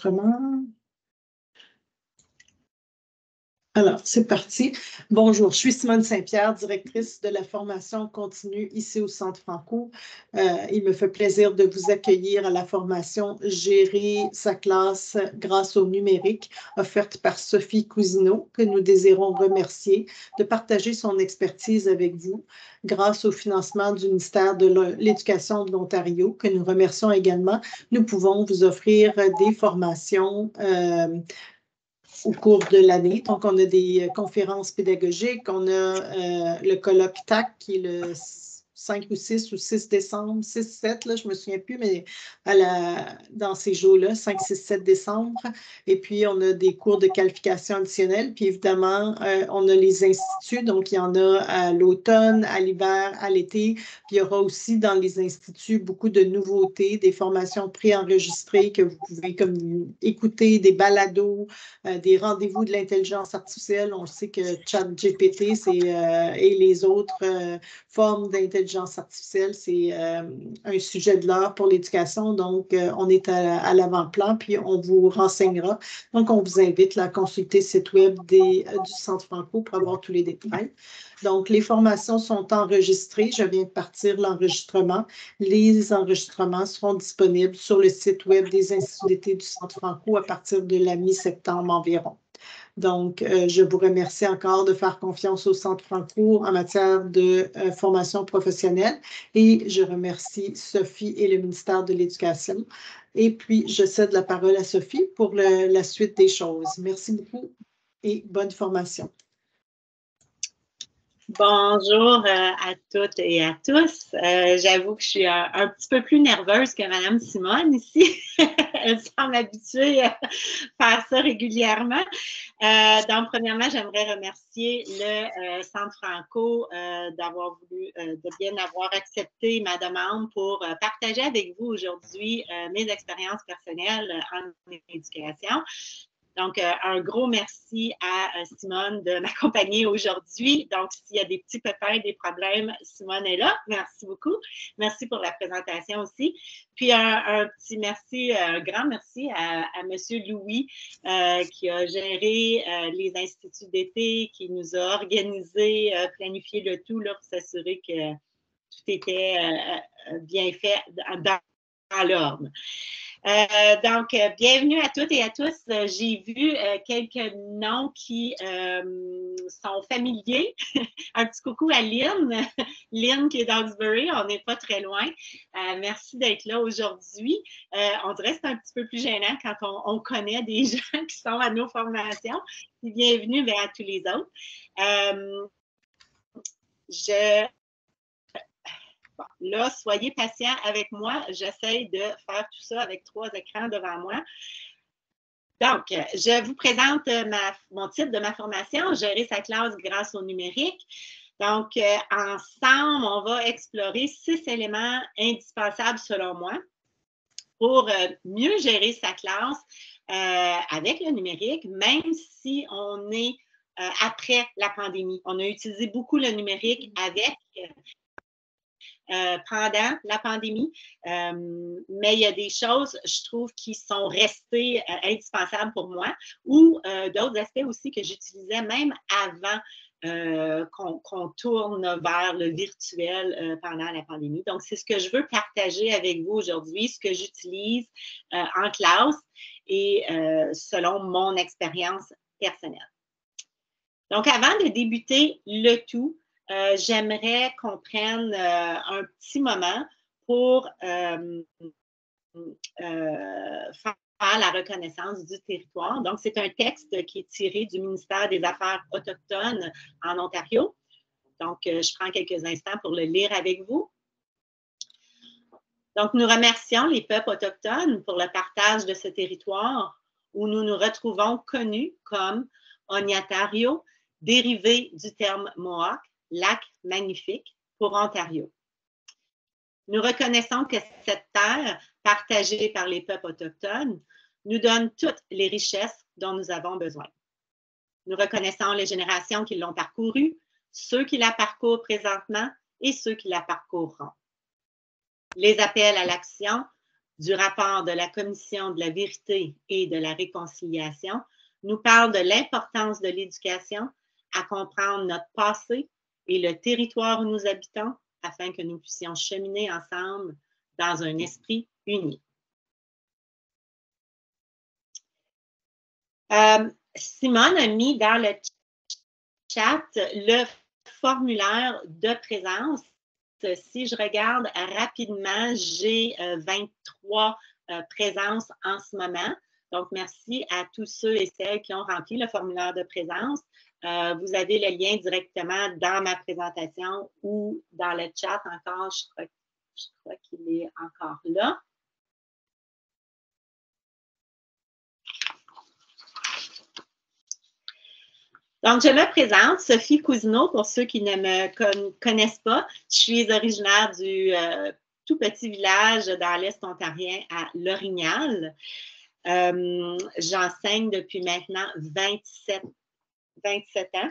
Enregistrement. Alors, c'est parti. Bonjour, je suis Simone Saint-Pierre, directrice de la formation continue ici au Centre Franco. Il me fait plaisir de vous accueillir à la formation Gérer sa classe grâce au numérique, offerte par Sophie Cousineau, que nous désirons remercier de partager son expertise avec vous grâce au financement du ministère de l'Éducation de l'Ontario, que nous remercions également. Nous pouvons vous offrir des formations au cours de l'année. Donc, on a des conférences pédagogiques, on a le colloque TAC qui est le 5 ou 6 décembre, 6-7, là, je ne me souviens plus, mais dans ces jours-là, 5, 6, 7 décembre. Et puis, on a des cours de qualification additionnelle. Puis, évidemment, on a les instituts. Donc, il y en a à l'automne, à l'hiver, à l'été. Puis, il y aura aussi dans les instituts beaucoup de nouveautés, des formations préenregistrées que vous pouvez comme écouter, des balados, des rendez-vous de l'intelligence artificielle. On sait que ChatGPT et les autres formes d'intelligence artificielle, c'est un sujet de l'heure pour l'éducation. Donc, on est à l'avant-plan, puis on vous renseignera. Donc, on vous invite à consulter le site web du Centre Franco pour avoir tous les détails. Donc, les formations sont enregistrées. Je viens de partir l'enregistrement. Les enregistrements seront disponibles sur le site web des instituts d'été du Centre Franco à partir de la mi-septembre environ. Donc, je vous remercie encore de faire confiance au Centre Franco en matière de formation professionnelle et je remercie Sophie et le ministère de l'Éducation. Et puis, je cède la parole à Sophie pour la suite des choses. Merci beaucoup et bonne formation. Bonjour à toutes et à tous. J'avoue que je suis un petit peu plus nerveuse que Mme Simone ici. Elle semble habituée à faire ça régulièrement. Donc, premièrement, j'aimerais remercier le Centre Franco d'avoir voulu, de bien avoir accepté ma demande pour partager avec vous aujourd'hui mes expériences personnelles en éducation. Donc, un gros merci à Simone de m'accompagner aujourd'hui. Donc, s'il y a des petits pépins, des problèmes, Simone est là. Merci beaucoup. Merci pour la présentation aussi. Puis, un petit merci, un grand merci à M. Louis qui a géré les instituts d'été, qui nous a organisé, planifié le tout là, pour s'assurer que tout était bien fait dans l'ordre. Donc, bienvenue à toutes et à tous. J'ai vu quelques noms qui sont familiers. Un petit coucou à Lynn. Lynn qui est d'Hawkesbury, on n'est pas très loin. Merci d'être là aujourd'hui. On dirait que c'est un petit peu plus gênant quand on connaît des gens qui sont à nos formations. Puis bienvenue à tous les autres. Bon, là, soyez patients avec moi. J'essaie de faire tout ça avec 3 écrans devant moi. Donc, je vous présente mon titre de ma formation, Gérer sa classe grâce au numérique. Donc, ensemble, on va explorer 6 éléments indispensables selon moi pour mieux gérer sa classe avec le numérique, même si on est après la pandémie. On a utilisé beaucoup le numérique avec pendant la pandémie, mais il y a des choses, je trouve, qui sont restées indispensables pour moi ou d'autres aspects aussi que j'utilisais même avant qu'on tourne vers le virtuel pendant la pandémie. Donc, c'est ce que je veux partager avec vous aujourd'hui, ce que j'utilise en classe et selon mon expérience personnelle. Donc, avant de débuter le tout, j'aimerais qu'on prenne un petit moment pour faire la reconnaissance du territoire. Donc, c'est un texte qui est tiré du ministère des Affaires autochtones en Ontario. Donc, je prends quelques instants pour le lire avec vous. Donc, nous remercions les peuples autochtones pour le partage de ce territoire où nous nous retrouvons connus comme Oñatario, dérivé du terme Mohawk, lac magnifique pour Ontario. Nous reconnaissons que cette terre, partagée par les peuples autochtones, nous donne toutes les richesses dont nous avons besoin. Nous reconnaissons les générations qui l'ont parcourue, ceux qui la parcourent présentement et ceux qui la parcourront. Les appels à l'action du rapport de la Commission de la vérité et de la réconciliation, nous parle de l'importance de l'éducation à comprendre notre passé et le territoire où nous habitons afin que nous puissions cheminer ensemble dans un esprit uni. Simone a mis dans le chat le formulaire de présence. Si je regarde rapidement, j'ai 23 présences en ce moment. Donc, merci à tous ceux et celles qui ont rempli le formulaire de présence. Vous avez le lien directement dans ma présentation ou dans le chat encore. Je crois qu'il est encore là. Donc, je me présente, Sophie Cousineau, pour ceux qui ne me connaissent pas. Je suis originaire du tout petit village dans l'Est ontarien à L'Orignal. J'enseigne depuis maintenant 27 ans.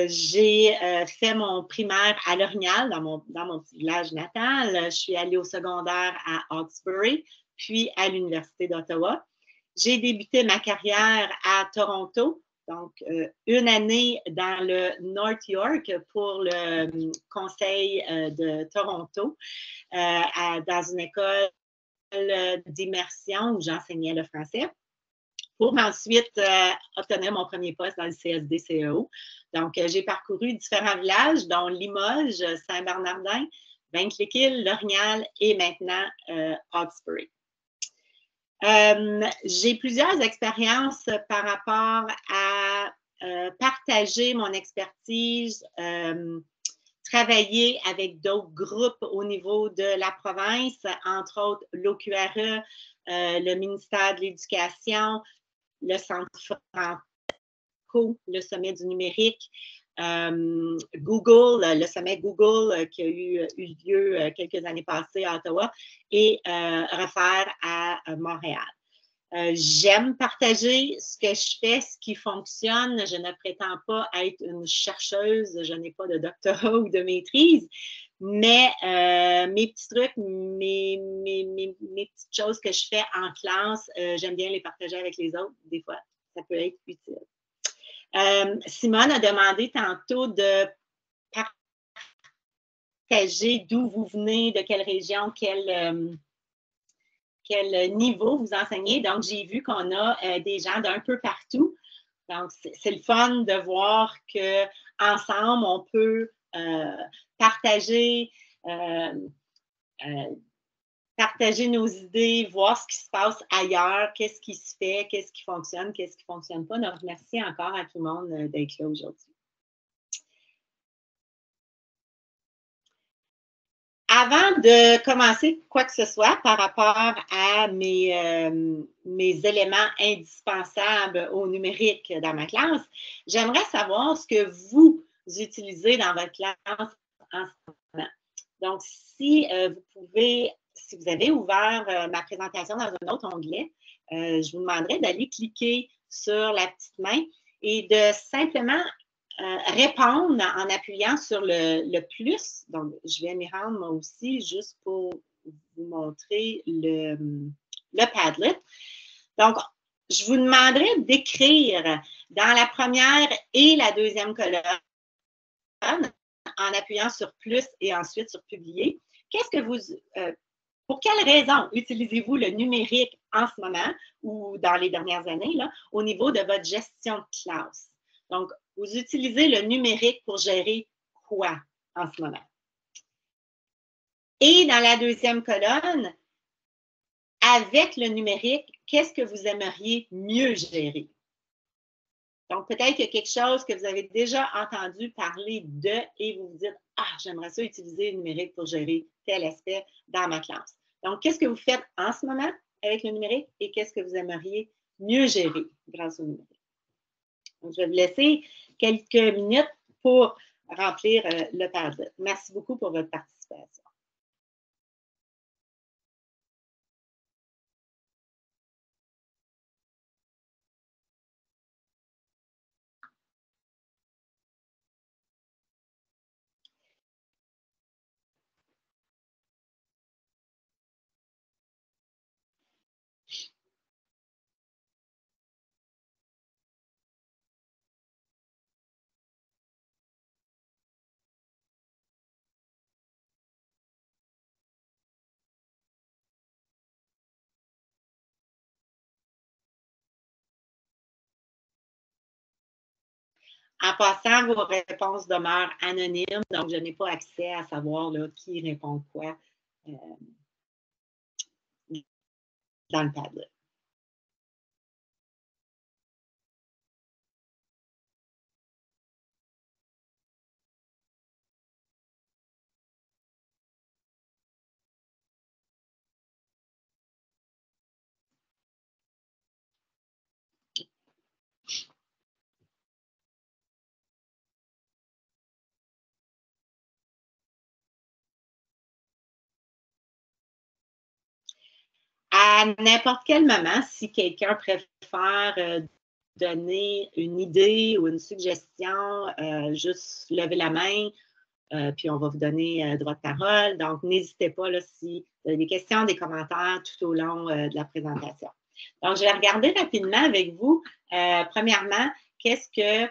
J'ai fait mon primaire à L'Orignal, dans mon petit village natal. Je suis allée au secondaire à Hawkesbury, puis à l'Université d'Ottawa. J'ai débuté ma carrière à Toronto, donc une année dans le North York pour le Conseil de Toronto, dans une école d'immersion où j'enseignais le français, pour ensuite obtenir mon premier poste dans le CSD-CEO. Donc, j'ai parcouru différents villages, dont Limoges, Saint-Bernardin, Vaincliquil, L'Orignal et maintenant Hawkesbury. J'ai plusieurs expériences par rapport à partager mon expertise, travailler avec d'autres groupes au niveau de la province, entre autres l'OQRE, le ministère de l'Éducation, le Centre Franco, le Sommet du numérique, Google, le sommet Google qui a eu lieu quelques années passées à Ottawa et Refaire à Montréal. J'aime partager ce que je fais, ce qui fonctionne. Je ne prétends pas être une chercheuse, je n'ai pas de doctorat ou de maîtrise, mais mes petits trucs, mes petites choses que je fais en classe, j'aime bien les partager avec les autres. Des fois, ça peut être utile. Simone a demandé tantôt de partager d'où vous venez, de quelle région, quel niveau vous enseignez. Donc, j'ai vu qu'on a des gens d'un peu partout. Donc, c'est le fun de voir qu'ensemble, on peut partager nos idées, voir ce qui se passe ailleurs, qu'est-ce qui se fait, qu'est-ce qui fonctionne, qu'est-ce qui ne fonctionne pas. Donc, merci encore à tout le monde d'être là aujourd'hui. Avant de commencer quoi que ce soit par rapport à mes éléments indispensables au numérique dans ma classe, j'aimerais savoir ce que vous utilisez dans votre classe en ce moment. Donc, si vous avez ouvert ma présentation dans un autre onglet, je vous demanderais d'aller cliquer sur la petite main et de simplement répondre en appuyant sur le plus. Donc, je vais m'y rendre moi aussi juste pour vous montrer le Padlet. Donc, je vous demanderai d'écrire dans la première et la deuxième colonne en appuyant sur plus et ensuite sur publier. Pour quelles raisons utilisez-vous le numérique en ce moment ou dans les dernières années là, au niveau de votre gestion de classe? Donc, vous utilisez le numérique pour gérer quoi en ce moment? Et dans la deuxième colonne, avec le numérique, qu'est-ce que vous aimeriez mieux gérer? Donc, peut-être qu'il y a quelque chose que vous avez déjà entendu parler de et vous vous dites « Ah, j'aimerais ça utiliser le numérique pour gérer tel aspect dans ma classe. » Donc, qu'est-ce que vous faites en ce moment avec le numérique et qu'est-ce que vous aimeriez mieux gérer grâce au numérique? Donc, je vais vous laisser quelques minutes pour remplir le Padlet. Merci beaucoup pour votre participation. En passant, vos réponses demeurent anonymes, donc je n'ai pas accès à savoir là, qui répond quoi dans le Padlet. À n'importe quel moment, si quelqu'un préfère donner une idée ou une suggestion, juste lever la main, puis on va vous donner droit de parole. Donc, n'hésitez pas là, si vous avez des questions, des commentaires tout au long de la présentation. Donc, je vais regarder rapidement avec vous. Premièrement, qu'est-ce que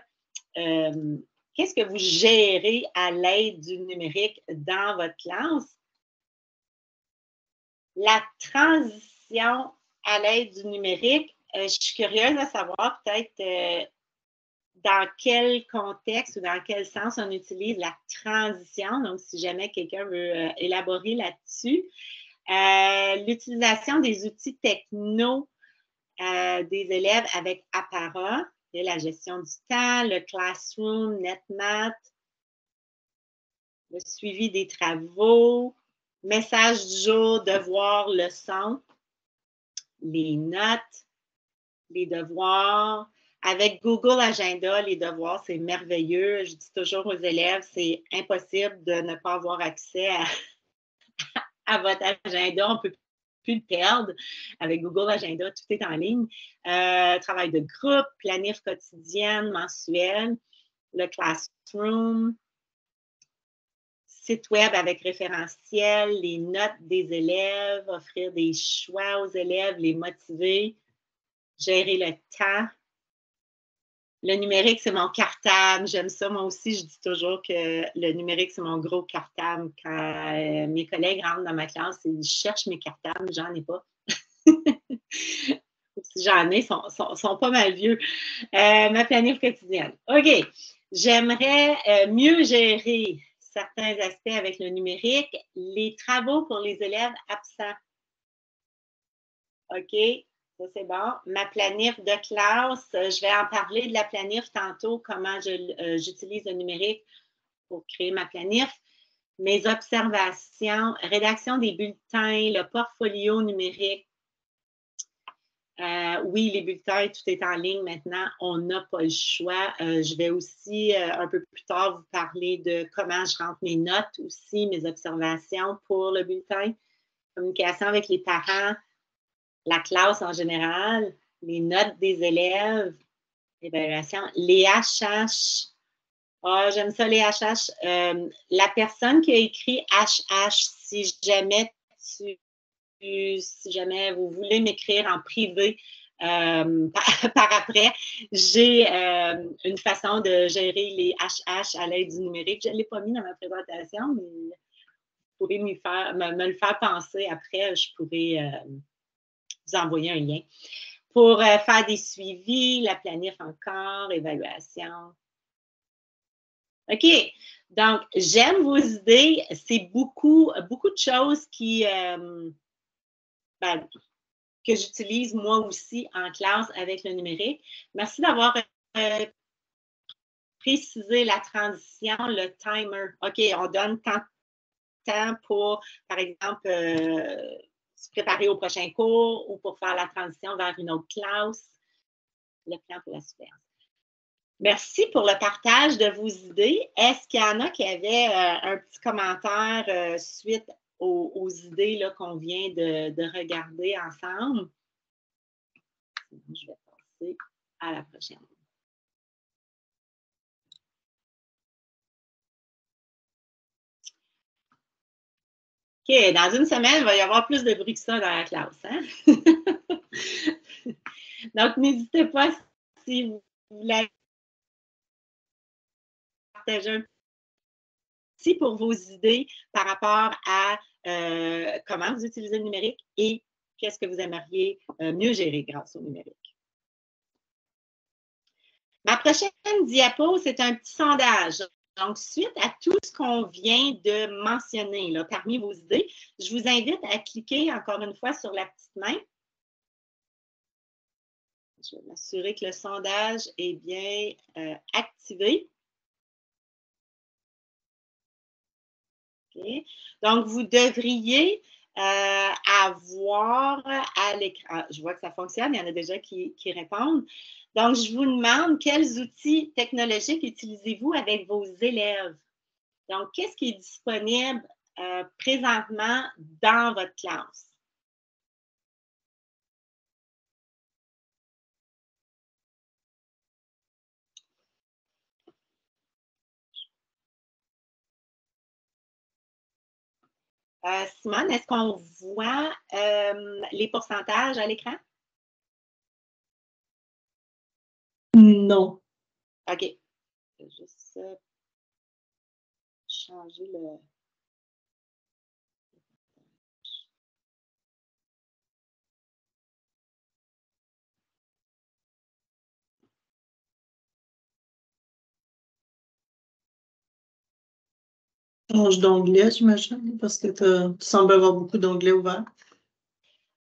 vous gérez à l'aide du numérique dans votre classe? La transition à l'aide du numérique, je suis curieuse de savoir peut-être dans quel contexte ou dans quel sens on utilise la transition. Donc, si jamais quelqu'un veut élaborer là-dessus. L'utilisation des outils techno des élèves avec Apara, la gestion du temps, le Classroom, NetMath, le suivi des travaux, message du jour, devoirs, leçons, les notes, les devoirs. Avec Google Agenda, les devoirs, c'est merveilleux. Je dis toujours aux élèves, c'est impossible de ne pas avoir accès à votre agenda. On ne peut plus le perdre. Avec Google Agenda, tout est en ligne. Travail de groupe, planif quotidienne, mensuel, le Classroom, site web avec référentiel, les notes des élèves, offrir des choix aux élèves, les motiver, gérer le temps. Le numérique, c'est mon cartable. J'aime ça. Moi aussi, je dis toujours que le numérique, c'est mon gros cartable. Quand mes collègues rentrent dans ma classe, ils cherchent mes cartables. J'en ai pas. Si j'en ai, sont pas mal vieux. Ma planif quotidienne. OK. J'aimerais mieux gérer certains aspects avec le numérique. Les travaux pour les élèves absents. OK. Ça, c'est bon. Ma planif de classe, je vais en parler de la planif tantôt, comment j'utilise le numérique pour créer ma planif. Mes observations, rédaction des bulletins, le portfolio numérique. Oui, les bulletins, tout est en ligne maintenant. On n'a pas le choix. Je vais aussi, un peu plus tard, vous parler de comment je rentre mes notes aussi, mes observations pour le bulletin. Communication avec les parents, la classe en général, les notes des élèves, évaluation, les HH. Ah, j'aime ça, les HH. La personne qui a écrit HH, si jamais vous voulez m'écrire en privé par après, j'ai une façon de gérer les HH à l'aide du numérique. Je ne l'ai pas mis dans ma présentation, mais vous pourrez me le faire penser après. Je pourrais vous envoyer un lien. Pour faire des suivis, la planif encore, évaluation. OK. Donc, j'aime vos idées. C'est beaucoup de choses que j'utilise moi aussi en classe avec le numérique. Merci d'avoir précisé la transition, le timer. OK, on donne tant de temps pour, par exemple, se préparer au prochain cours ou pour faire la transition vers une autre classe. Le plan pour la surveillance. Merci pour le partage de vos idées. Est-ce qu'il y en a qui avaient un petit commentaire suite aux idées qu'on vient de regarder ensemble? Je vais passer à la prochaine. OK, dans une semaine, il va y avoir plus de bruit que ça dans la classe. Hein? Donc, n'hésitez pas si vous voulez partager un petit pour vos idées par rapport à comment vous utilisez le numérique et qu'est-ce que vous aimeriez mieux gérer grâce au numérique. Ma prochaine diapo, c'est un petit sondage. Donc, suite à tout ce qu'on vient de mentionner là, parmi vos idées, je vous invite à cliquer encore une fois sur la petite main. Je vais m'assurer que le sondage est bien activé. Okay. Donc, vous devriez avoir à l'écran. Je vois que ça fonctionne, il y en a déjà qui répondent. Donc, je vous demande quels outils technologiques utilisez-vous avec vos élèves? Donc, qu'est-ce qui est disponible présentement dans votre classe? Simone, est-ce qu'on voit les pourcentages à l'écran? Non. OK. Je vais juste changer le... Change d'onglet, j'imagine, parce que tu sembles avoir beaucoup d'onglets ouverts.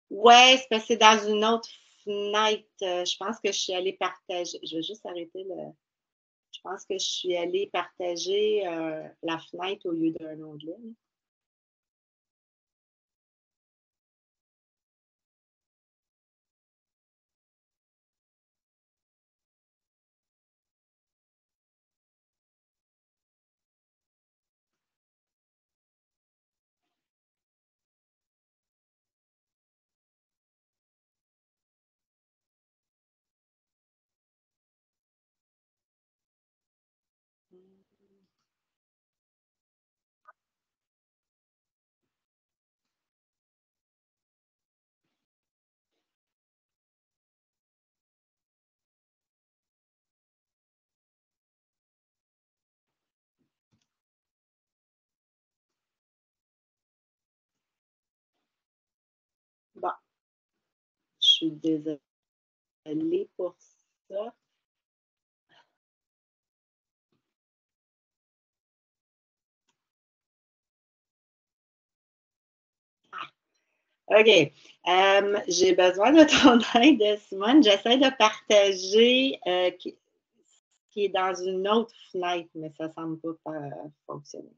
Oui, c'est parce que c'est dans une autre fenêtre. Je pense que je suis allée partager. Je vais juste arrêter le... Je pense que je suis allée partager la fenêtre au lieu d'un onglet. Bon, je suis désolée pour ça. OK. J'ai besoin de ton aide, Simone. J'essaie de partager qui est dans une autre fenêtre, mais ça ne semble pas fonctionner.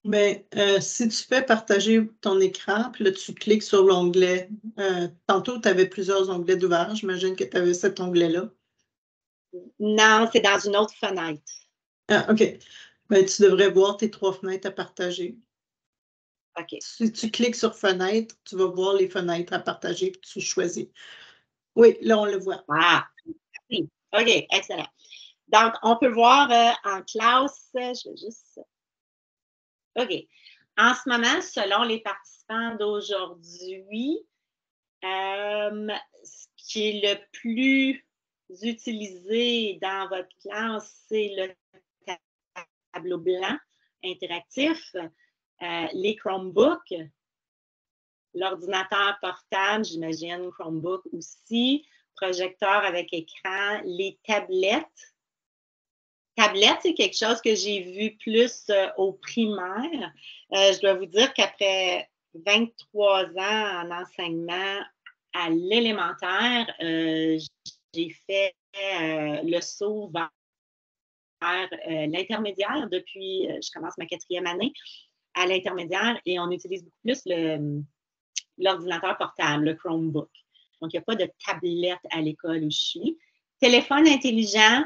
Mais si tu fais partager ton écran, puis là, tu cliques sur l'onglet. Tantôt, tu avais plusieurs onglets d'ouvert. J'imagine que tu avais cet onglet-là. Non, c'est dans une autre fenêtre. Ah, OK. Ben, tu devrais voir tes 3 fenêtres à partager. OK. Si tu cliques sur fenêtre, tu vas voir les fenêtres à partager, puis tu choisis. Oui, là, on le voit. Ah, oui. OK, excellent. Donc, on peut voir en classe, je vais juste... OK. En ce moment, selon les participants d'aujourd'hui, ce qui est le plus utilisé dans votre classe, c'est le tableau blanc interactif, les Chromebooks, l'ordinateur portable, j'imagine Chromebook aussi, projecteur avec écran, les tablettes. Tablettes, c'est quelque chose que j'ai vu plus au primaire. Je dois vous dire qu'après 23 ans en enseignement à l'élémentaire, j'ai fait le saut vers l'intermédiaire depuis, je commence ma 4e année à l'intermédiaire et on utilise beaucoup plus l'ordinateur portable, le Chromebook. Donc, il n'y a pas de tablette à l'école où je suis. Téléphone intelligent,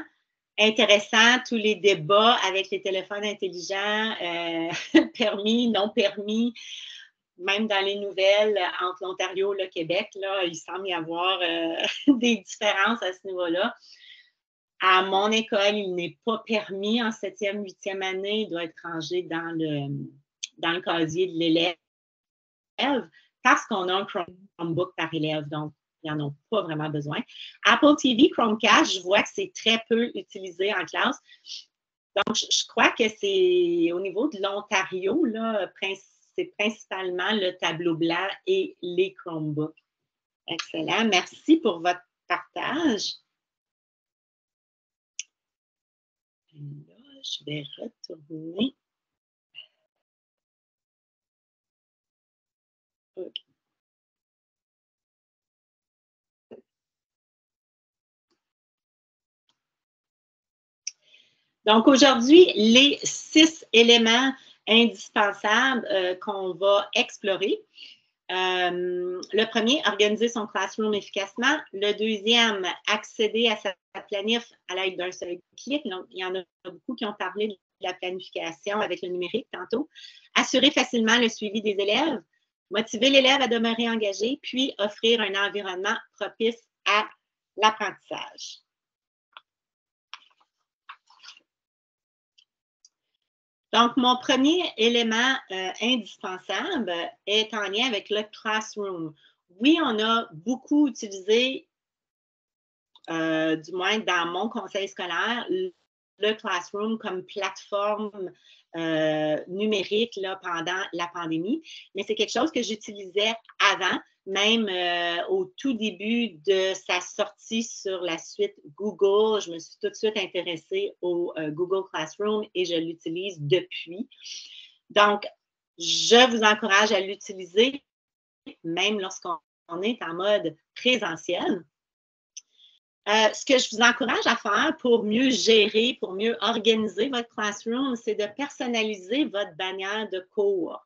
intéressant, tous les débats avec les téléphones intelligents, permis, non permis, même dans les nouvelles entre l'Ontario et le Québec, là, il semble y avoir des différences à ce niveau-là. À mon école, il n'est pas permis en 7e, 8e année, il doit être rangé dans le casier de l'élève parce qu'on a un Chromebook par élève, donc ils n'en ont pas vraiment besoin. Apple TV, Chromecast, je vois que c'est très peu utilisé en classe. Donc, je crois que c'est au niveau de l'Ontario, là, c'est principalement le tableau blanc et les Chromebooks. Excellent. Merci pour votre partage. là, je vais retourner. OK. Donc, aujourd'hui, les 6 éléments indispensables qu'on va explorer. Le premier, organiser son classroom efficacement. Le deuxième, accéder à sa planif à l'aide d'un seul clic. Donc, il y en a beaucoup qui ont parlé de la planification avec le numérique tantôt. Assurer facilement le suivi des élèves. Motiver l'élève à demeurer engagé, puis offrir un environnement propice à l'apprentissage. Donc, mon premier élément indispensable est en lien avec le classroom. Oui, on a beaucoup utilisé, du moins dans mon conseil scolaire, le classroom comme plateforme numérique là, pendant la pandémie, mais c'est quelque chose que j'utilisais avant, même au tout début de sa sortie sur la suite Google. Je me suis tout de suite intéressée au Google Classroom et je l'utilise depuis. Donc, je vous encourage à l'utiliser, même lorsqu'on est en mode présentiel. Ce que je vous encourage à faire pour mieux gérer, pour mieux organiser votre classroom, c'est de personnaliser votre bannière de cours.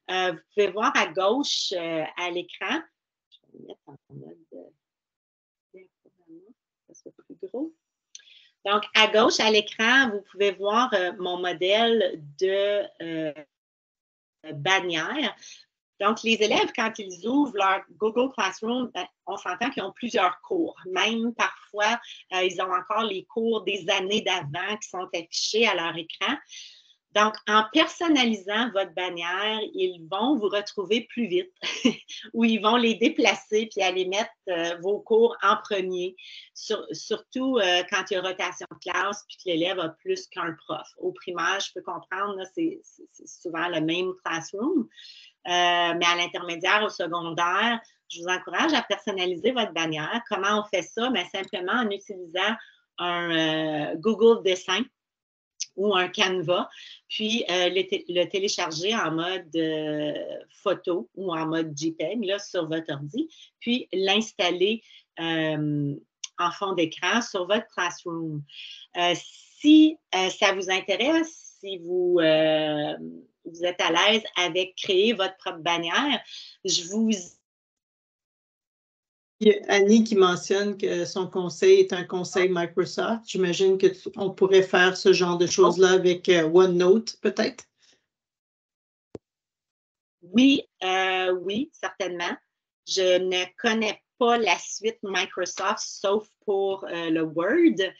Vous pouvez voir à gauche à l'écran, je vais le mettre en mode ça soit plus gros. Donc, à gauche à l'écran, vous pouvez voir mon modèle de bannière. Donc, les élèves, quand ils ouvrent leur Google Classroom, on s'entend qu'ils ont plusieurs cours. Même parfois, ils ont encore les cours des années d'avant qui sont affichés à leur écran. Donc, en personnalisant votre bannière, ils vont vous retrouver plus vite ou ils vont les déplacer puis aller mettre vos cours en premier, surtout quand il y a rotation de classe puis que l'élève a plus qu'un prof. Au primaire, je peux comprendre, c'est souvent le même classroom. Mais à l'intermédiaire, au secondaire, je vous encourage à personnaliser votre bannière. Comment on fait ça? Bien, simplement en utilisant un Google Dessin ou un Canva, puis le télécharger en mode photo ou en mode JPEG là, sur votre ordi, puis l'installer en fond d'écran sur votre Classroom. Si ça vous intéresse, si vous êtes à l'aise avec créer votre propre bannière, je vous... Il y a Annie qui mentionne que son conseil est un conseil Microsoft. J'imagine qu'on pourrait faire ce genre de choses-là avec OneNote, peut-être? Oui, oui, certainement. Je ne connais pas la suite Microsoft, sauf pour le Word.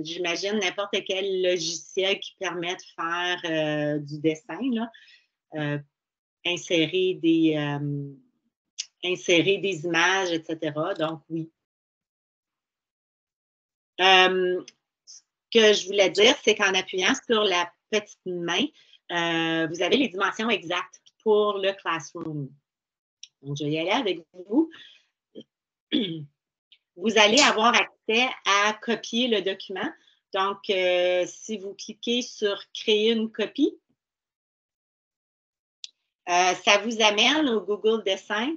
J'imagine n'importe quel logiciel qui permet de faire du dessin, là, insérer des images, etc. Donc, oui. Ce que je voulais dire, c'est qu'en appuyant sur la petite main, vous avez les dimensions exactes pour le Classroom. Donc, je vais y aller avec vous. Vous allez avoir accès à copier le document. Donc, si vous cliquez sur « Créer une copie », ça vous amène au Google Dessin,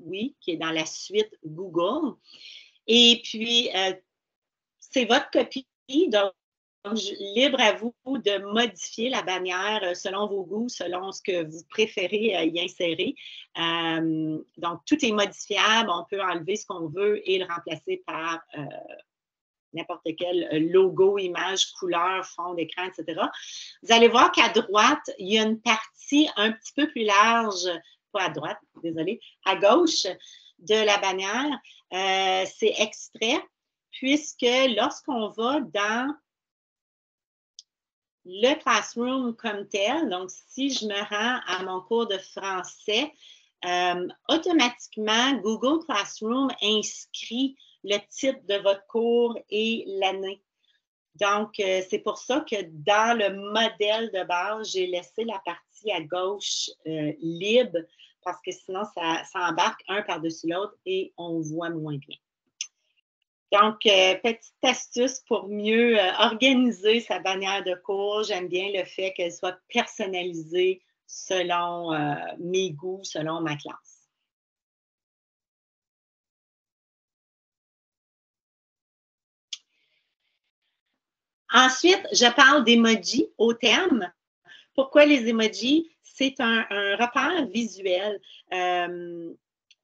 oui, qui est dans la suite Google. Et puis, c'est votre copie, donc libre à vous de modifier la bannière selon vos goûts, selon ce que vous préférez y insérer. Donc, tout est modifiable. On peut enlever ce qu'on veut et le remplacer par n'importe quel logo, image, couleur, fond d'écran, etc. Vous allez voir qu'à droite, il y a une partie un petit peu plus large, pas à droite, désolé, à gauche de la bannière. C'est extrait, puisque lorsqu'on va dans le Classroom comme tel, donc si je me rends à mon cours de français, automatiquement, Google Classroom inscrit le titre de votre cours et l'année. Donc, c'est pour ça que dans le modèle de base, j'ai laissé la partie à gauche libre parce que sinon, ça embarque un par-dessus l'autre et on voit moins bien. Donc, petite astuce pour mieux organiser sa bannière de cours. J'aime bien le fait qu'elle soit personnalisée selon mes goûts, selon ma classe. Ensuite, je parle d'emojis au thème. Pourquoi les emojis? C'est un repère visuel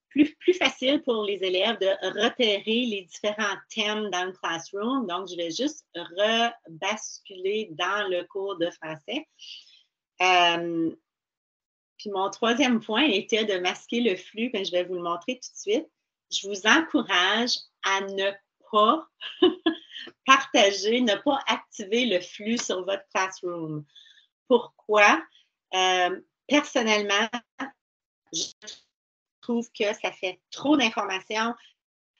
plus facile pour les élèves de repérer les différents thèmes dans le classroom. Donc, je vais juste rebasculer dans le cours de français. Puis mon troisième point était de masquer le flux, mais je vais vous le montrer tout de suite. Je vous encourage à ne pas partager, ne pas activer le flux sur votre classroom. Pourquoi? Personnellement, je trouve que ça fait trop d'informations.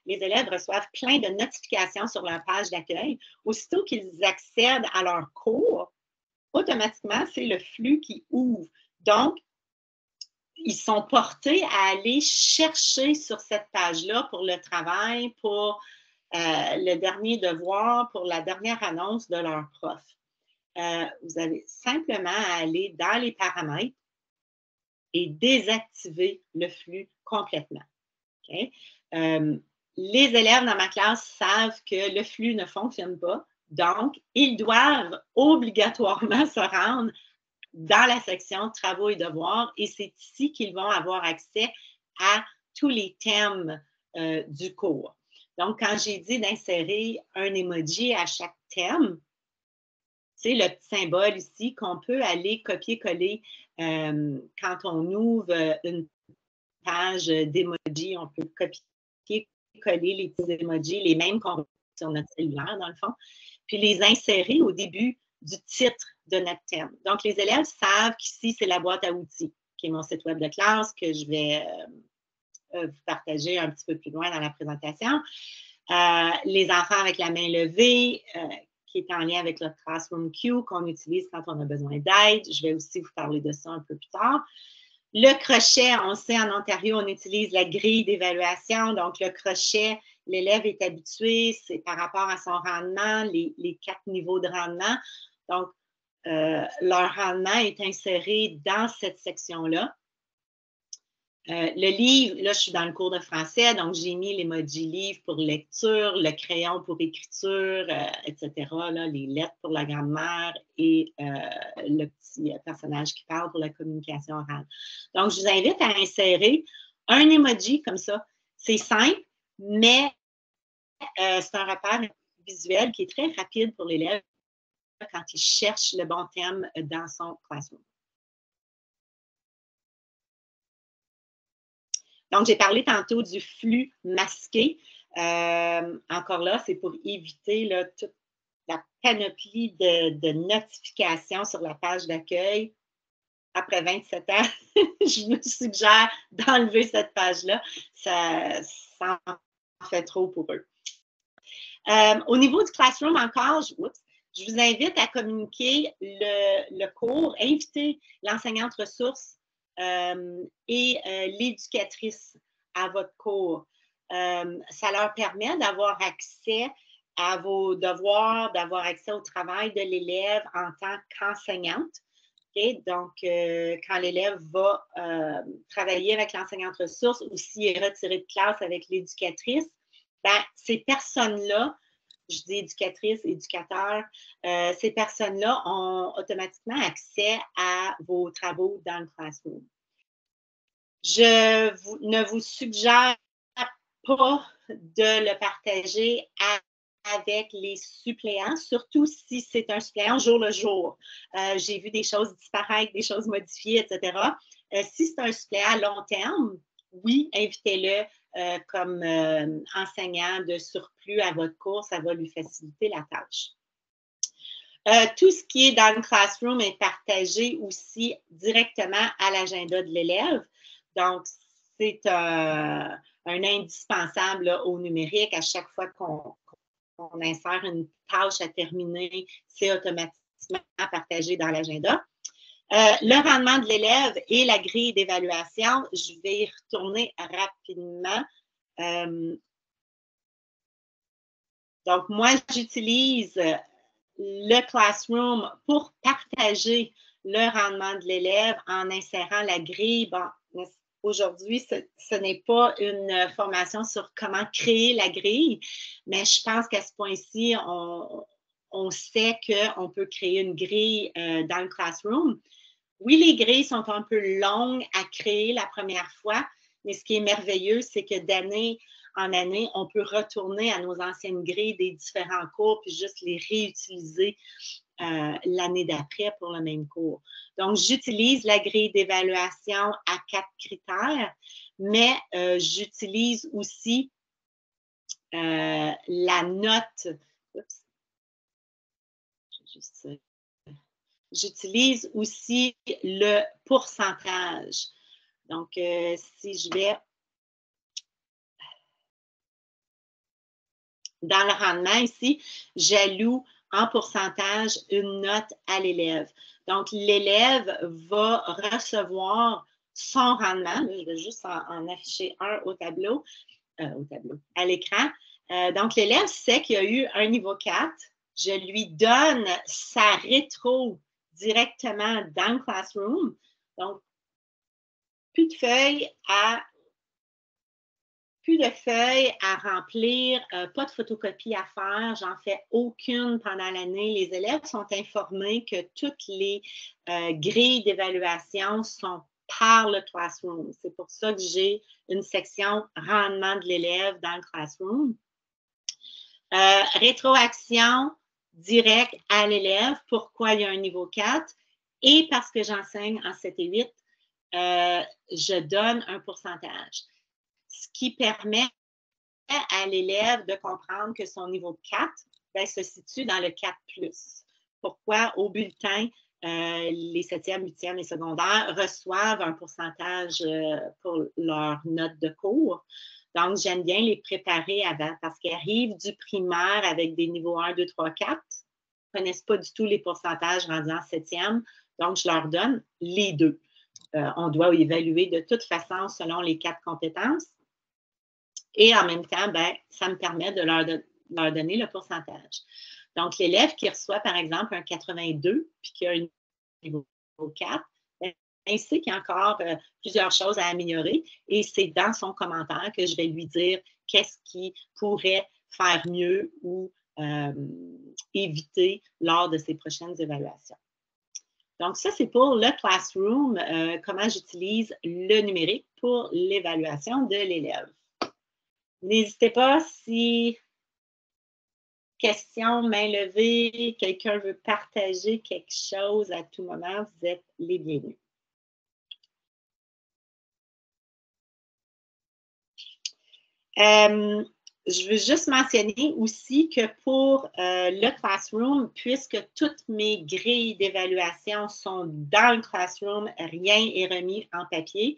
Les élèves reçoivent plein de notifications sur leur page d'accueil. Aussitôt qu'ils accèdent à leur cours, automatiquement, c'est le flux qui ouvre. Donc, ils sont portés à aller chercher sur cette page-là pour le travail, pour le dernier devoir, pour la dernière annonce de leur prof. Vous avez simplement à aller dans les paramètres et désactiver le flux complètement. Okay? Les élèves dans ma classe savent que le flux ne fonctionne pas, donc ils doivent obligatoirement se rendre dans la section travaux et devoirs et c'est ici qu'ils vont avoir accès à tous les thèmes du cours. Donc, quand j'ai dit d'insérer un emoji à chaque thème, c'est le petit symbole ici qu'on peut aller copier-coller quand on ouvre une page d'emoji. On peut copier-coller les petits emojis, les mêmes qu'on retrouve sur notre cellulaire, dans le fond, puis les insérer au début du titre de notre thème. Donc, les élèves savent qu'ici, c'est la boîte à outils, qui est mon site web de classe, que je vais vous partager un petit peu plus loin dans la présentation. Les enfants avec la main levée, qui est en lien avec le Classroom Queue qu'on utilise quand on a besoin d'aide. Je vais aussi vous parler de ça un peu plus tard. Le crochet, on sait en Ontario, on utilise la grille d'évaluation. Donc, le crochet, l'élève est habitué, c'est par rapport à son rendement, les 4 niveaux de rendement. Donc, leur rendement est inséré dans cette section-là. Le livre, là, je suis dans le cours de français, donc j'ai mis l'emoji livre pour lecture, le crayon pour écriture, etc., là, les lettres pour la grammaire et le petit personnage qui parle pour la communication orale. Donc, je vous invite à insérer un emoji comme ça. C'est simple, mais c'est un repère visuel qui est très rapide pour l'élève quand il cherche le bon thème dans son classroom. Donc, j'ai parlé tantôt du flux masqué. Encore là, c'est pour éviter là, toute la panoplie de notifications sur la page d'accueil. Après 27 ans, je vous suggère d'enlever cette page-là. Ça en fait trop pour eux. Au niveau du classroom encore, je vous invite à communiquer le cours, inviter l'enseignante ressource et l'éducatrice à votre cours. Ça leur permet d'avoir accès à vos devoirs, d'avoir accès au travail de l'élève en tant qu'enseignante. Okay? Donc, quand l'élève va travailler avec l'enseignante ressource ou s'il est retiré de classe avec l'éducatrice, ben, ces personnes-là, je dis éducatrice, éducateur, ces personnes-là ont automatiquement accès à vos travaux dans le classroom. Je ne vous suggère pas de le partager avec les suppléants, surtout si c'est un suppléant jour le jour. J'ai vu des choses disparaître, des choses modifiées, etc. Si c'est un suppléant à long terme, oui, invitez-le comme enseignant de surplus à votre cours, ça va lui faciliter la tâche. Tout ce qui est dans le classroom est partagé aussi directement à l'agenda de l'élève. Donc, c'est un indispensable là, au numérique. À chaque fois qu'on insère une tâche à terminer, c'est automatiquement partagé dans l'agenda. Le rendement de l'élève et la grille d'évaluation, je vais y retourner rapidement. Donc, moi, j'utilise le Classroom pour partager le rendement de l'élève en insérant la grille. Bon, aujourd'hui, ce n'est pas une formation sur comment créer la grille, mais je pense qu'à ce point-ci, on sait qu'on peut créer une grille dans le Classroom. Oui, les grilles sont un peu longues à créer la première fois, mais ce qui est merveilleux, c'est que d'année en année, on peut retourner à nos anciennes grilles des différents cours puis juste les réutiliser l'année d'après pour le même cours. Donc, j'utilise la grille d'évaluation à 4 critères, mais j'utilise aussi la note. Oups. J'utilise aussi le pourcentage. Donc, si je vais dans le rendement ici, j'alloue en pourcentage une note à l'élève. Donc, l'élève va recevoir son rendement. Là, je vais juste en afficher un au tableau, à l'écran. Donc, l'élève sait qu'il y a eu un niveau 4. Je lui donne sa rétro directement dans le Classroom. Donc, plus de feuilles à remplir, pas de photocopie à faire, j'en fais aucune pendant l'année. Les élèves sont informés que toutes les grilles d'évaluation sont par le Classroom. C'est pour ça que j'ai une section rendement de l'élève dans le Classroom. Rétroaction directe à l'élève, pourquoi il y a un niveau 4, et parce que j'enseigne en 7 et 8, je donne un pourcentage. Ce qui permet à l'élève de comprendre que son niveau 4 se situe dans le 4+. Pourquoi au bulletin, les 7e, 8e et secondaires reçoivent un pourcentage pour leur note de cours. Donc, j'aime bien les préparer avant parce qu'ils arrivent du primaire avec des niveaux 1, 2, 3, 4. Ils ne connaissent pas du tout les pourcentages rendus en 7e. Donc, je leur donne les deux. On doit évaluer de toute façon selon les 4 compétences. Et en même temps, ça me permet de leur donner le pourcentage. Donc, l'élève qui reçoit, par exemple, un 82 puis qui a un niveau 4, il sait qu'il y a encore plusieurs choses à améliorer et c'est dans son commentaire que je vais lui dire qu'est-ce qu'il pourrait faire mieux ou éviter lors de ses prochaines évaluations. Donc, ça, c'est pour le Classroom, comment j'utilise le numérique pour l'évaluation de l'élève. N'hésitez pas si question, main levée, quelqu'un veut partager quelque chose à tout moment, vous êtes les bienvenus. Je veux juste mentionner aussi que pour le Classroom, puisque toutes mes grilles d'évaluation sont dans le Classroom, rien n'est remis en papier.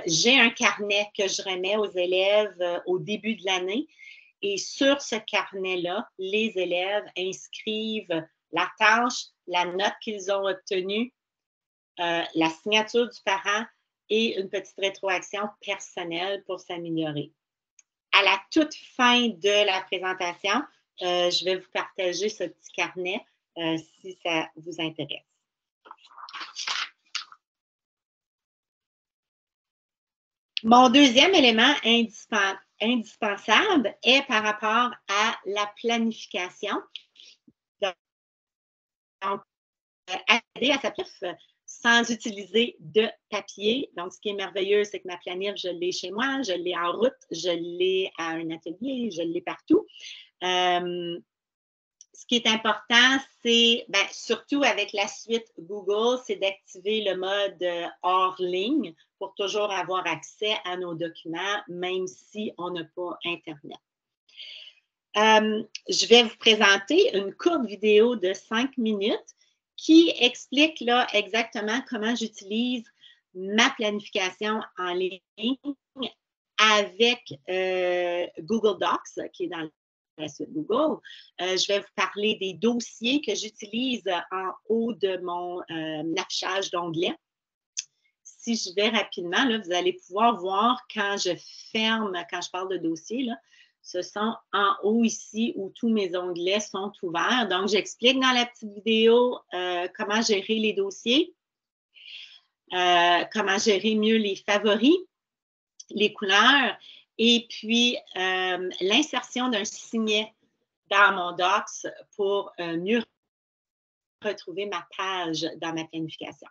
J'ai un carnet que je remets aux élèves au début de l'année et sur ce carnet-là, les élèves inscrivent la tâche, la note qu'ils ont obtenue, la signature du parent et une petite rétroaction personnelle pour s'améliorer. À la toute fin de la présentation, je vais vous partager ce petit carnet si ça vous intéresse. Mon deuxième élément indispensable est par rapport à la planification. Donc, aider à sa planif sans utiliser de papier. Donc, ce qui est merveilleux, c'est que ma planif, je l'ai chez moi, je l'ai en route, je l'ai à un atelier, je l'ai partout. Ce qui est important, c'est, surtout avec la suite Google, c'est d'activer le mode hors ligne pour toujours avoir accès à nos documents, même si on n'a pas Internet. Je vais vous présenter une courte vidéo de 5 minutes qui explique là exactement comment j'utilise ma planification en ligne avec Google Docs, qui est dans la suite Google. Je vais vous parler des dossiers que j'utilise en haut de mon affichage d'onglet. Si je vais rapidement, là, vous allez pouvoir voir quand je ferme, quand je parle de dossier, là, ce sont en haut ici où tous mes onglets sont ouverts. Donc, j'explique dans la petite vidéo comment gérer les dossiers, comment gérer mieux les favoris, les couleurs, et puis l'insertion d'un signet dans mon Docs pour mieux retrouver ma page dans ma planification.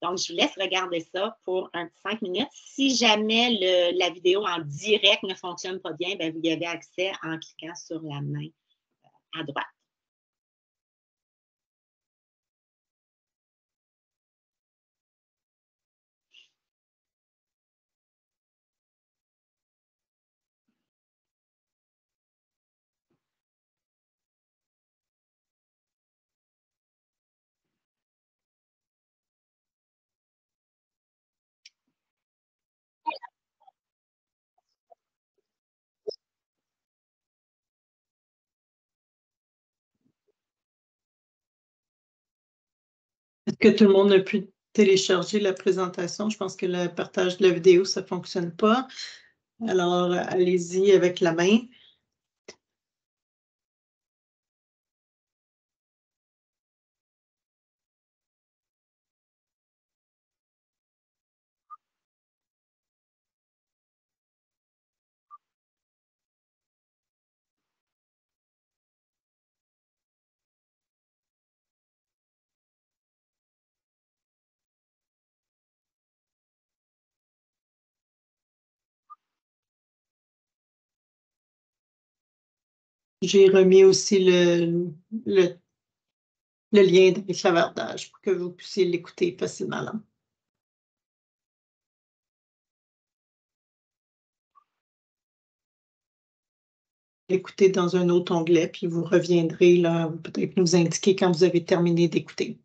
Donc, je vous laisse regarder ça pour un petit 5 minutes. Si jamais la vidéo en direct ne fonctionne pas bien, bien, vous y avez accès en cliquant sur la main à droite. Est-ce que tout le monde a pu télécharger la présentation? Je pense que le partage de la vidéo, ça ne fonctionne pas. Alors, allez-y avec la main. J'ai remis aussi le lien dans les clavardage pour que vous puissiez l'écouter facilement là. Écoutez dans un autre onglet, puis vous reviendrez là, peut-être nous indiquer quand vous avez terminé d'écouter.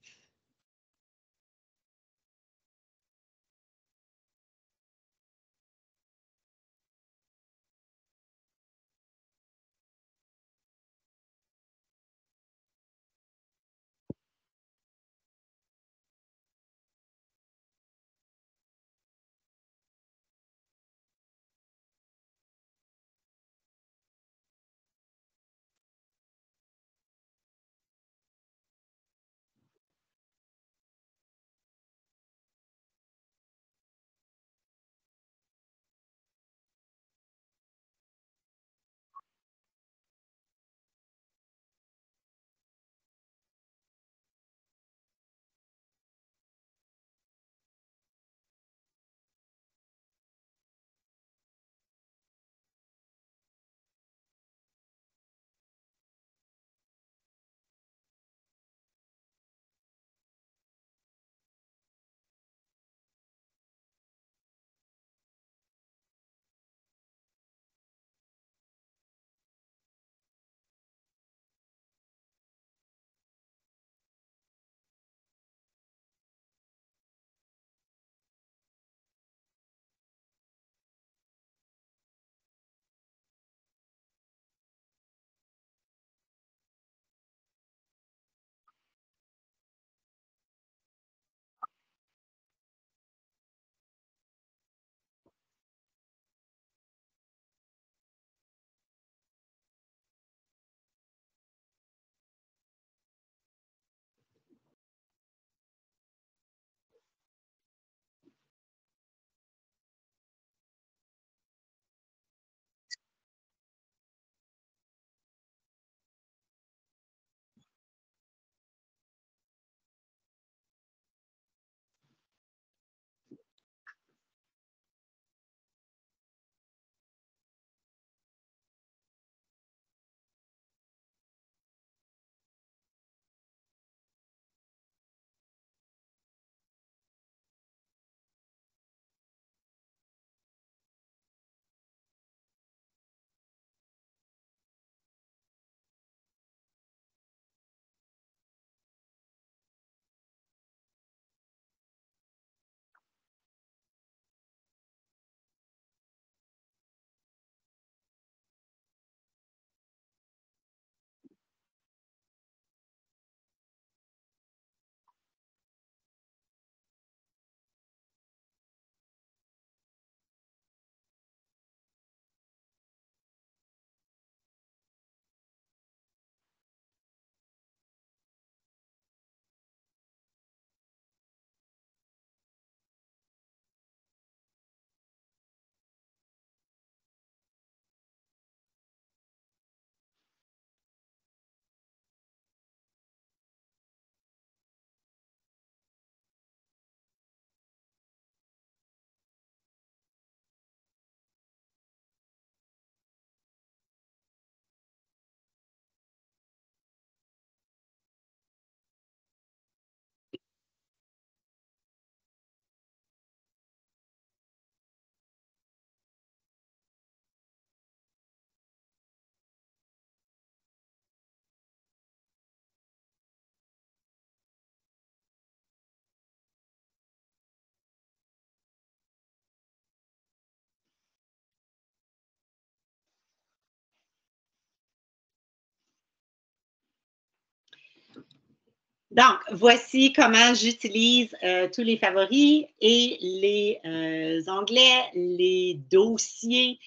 Donc, voici comment j'utilise tous les favoris et les onglets, les dossiers.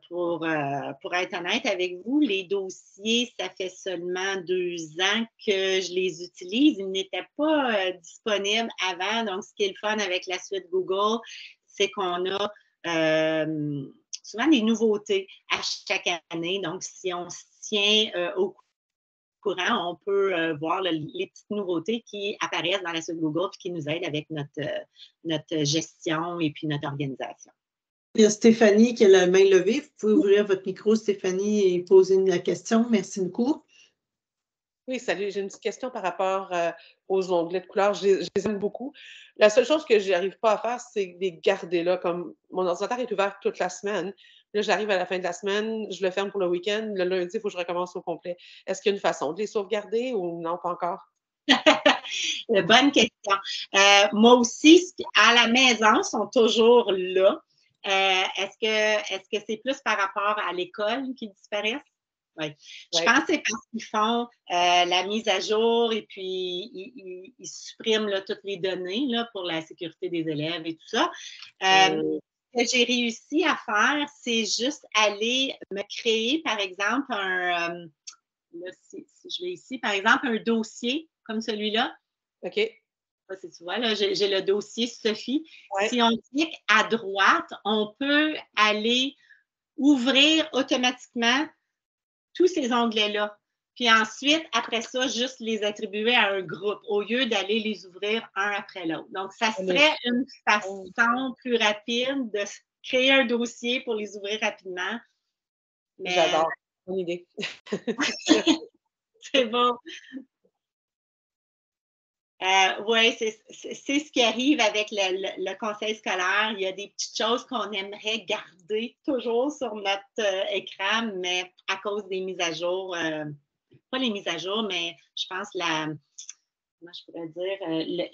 Pour être honnête avec vous, les dossiers, ça fait seulement 2 ans que je les utilise. Ils n'étaient pas disponibles avant. Donc, ce qui est le fun avec la suite Google, c'est qu'on a souvent des nouveautés à chaque année. Donc, si on se tient au courant, on peut voir les petites nouveautés qui apparaissent dans la suite Google et qui nous aident avec notre gestion et puis notre organisation. Il y a Stéphanie qui a la main levée. Vous pouvez ouvrir votre micro, Stéphanie, et poser la question. Merci beaucoup. Oui, salut. J'ai une petite question par rapport aux onglets de couleur. Je les aime beaucoup. La seule chose que je n'arrive pas à faire, c'est les garder là. Comme mon ordinateur est ouvert toute la semaine. Là, j'arrive à la fin de la semaine, je le ferme pour le week-end. Le lundi, il faut que je recommence au complet. Est-ce qu'il y a une façon de les sauvegarder ou non, pas encore? Bonne question. Moi aussi, à la maison, ils sont toujours là. Est-ce que c'est plus par rapport à l'école qu'ils disparaissent? Oui. Je pense que c'est parce qu'ils font la mise à jour et puis ils suppriment là, toutes les données là, pour la sécurité des élèves et tout ça. Ce que j'ai réussi à faire, c'est juste aller me créer, par exemple, là, si je vais ici, par exemple, un dossier comme celui-là. OK. Si tu vois, là, j'ai le dossier Sophie. Ouais. Si on clique à droite, on peut aller ouvrir automatiquement tous ces onglets-là. Puis ensuite, après ça, juste les attribuer à un groupe au lieu d'aller les ouvrir un après l'autre. Donc, ça serait une façon plus rapide de créer un dossier pour les ouvrir rapidement. Mais... J'adore. Bonne idée. C'est bon. Oui, c'est ce qui arrive avec le conseil scolaire. Il y a des petites choses qu'on aimerait garder toujours sur notre écran, mais à cause des mises à jour, pas les mises à jour, mais je pense comment je pourrais dire,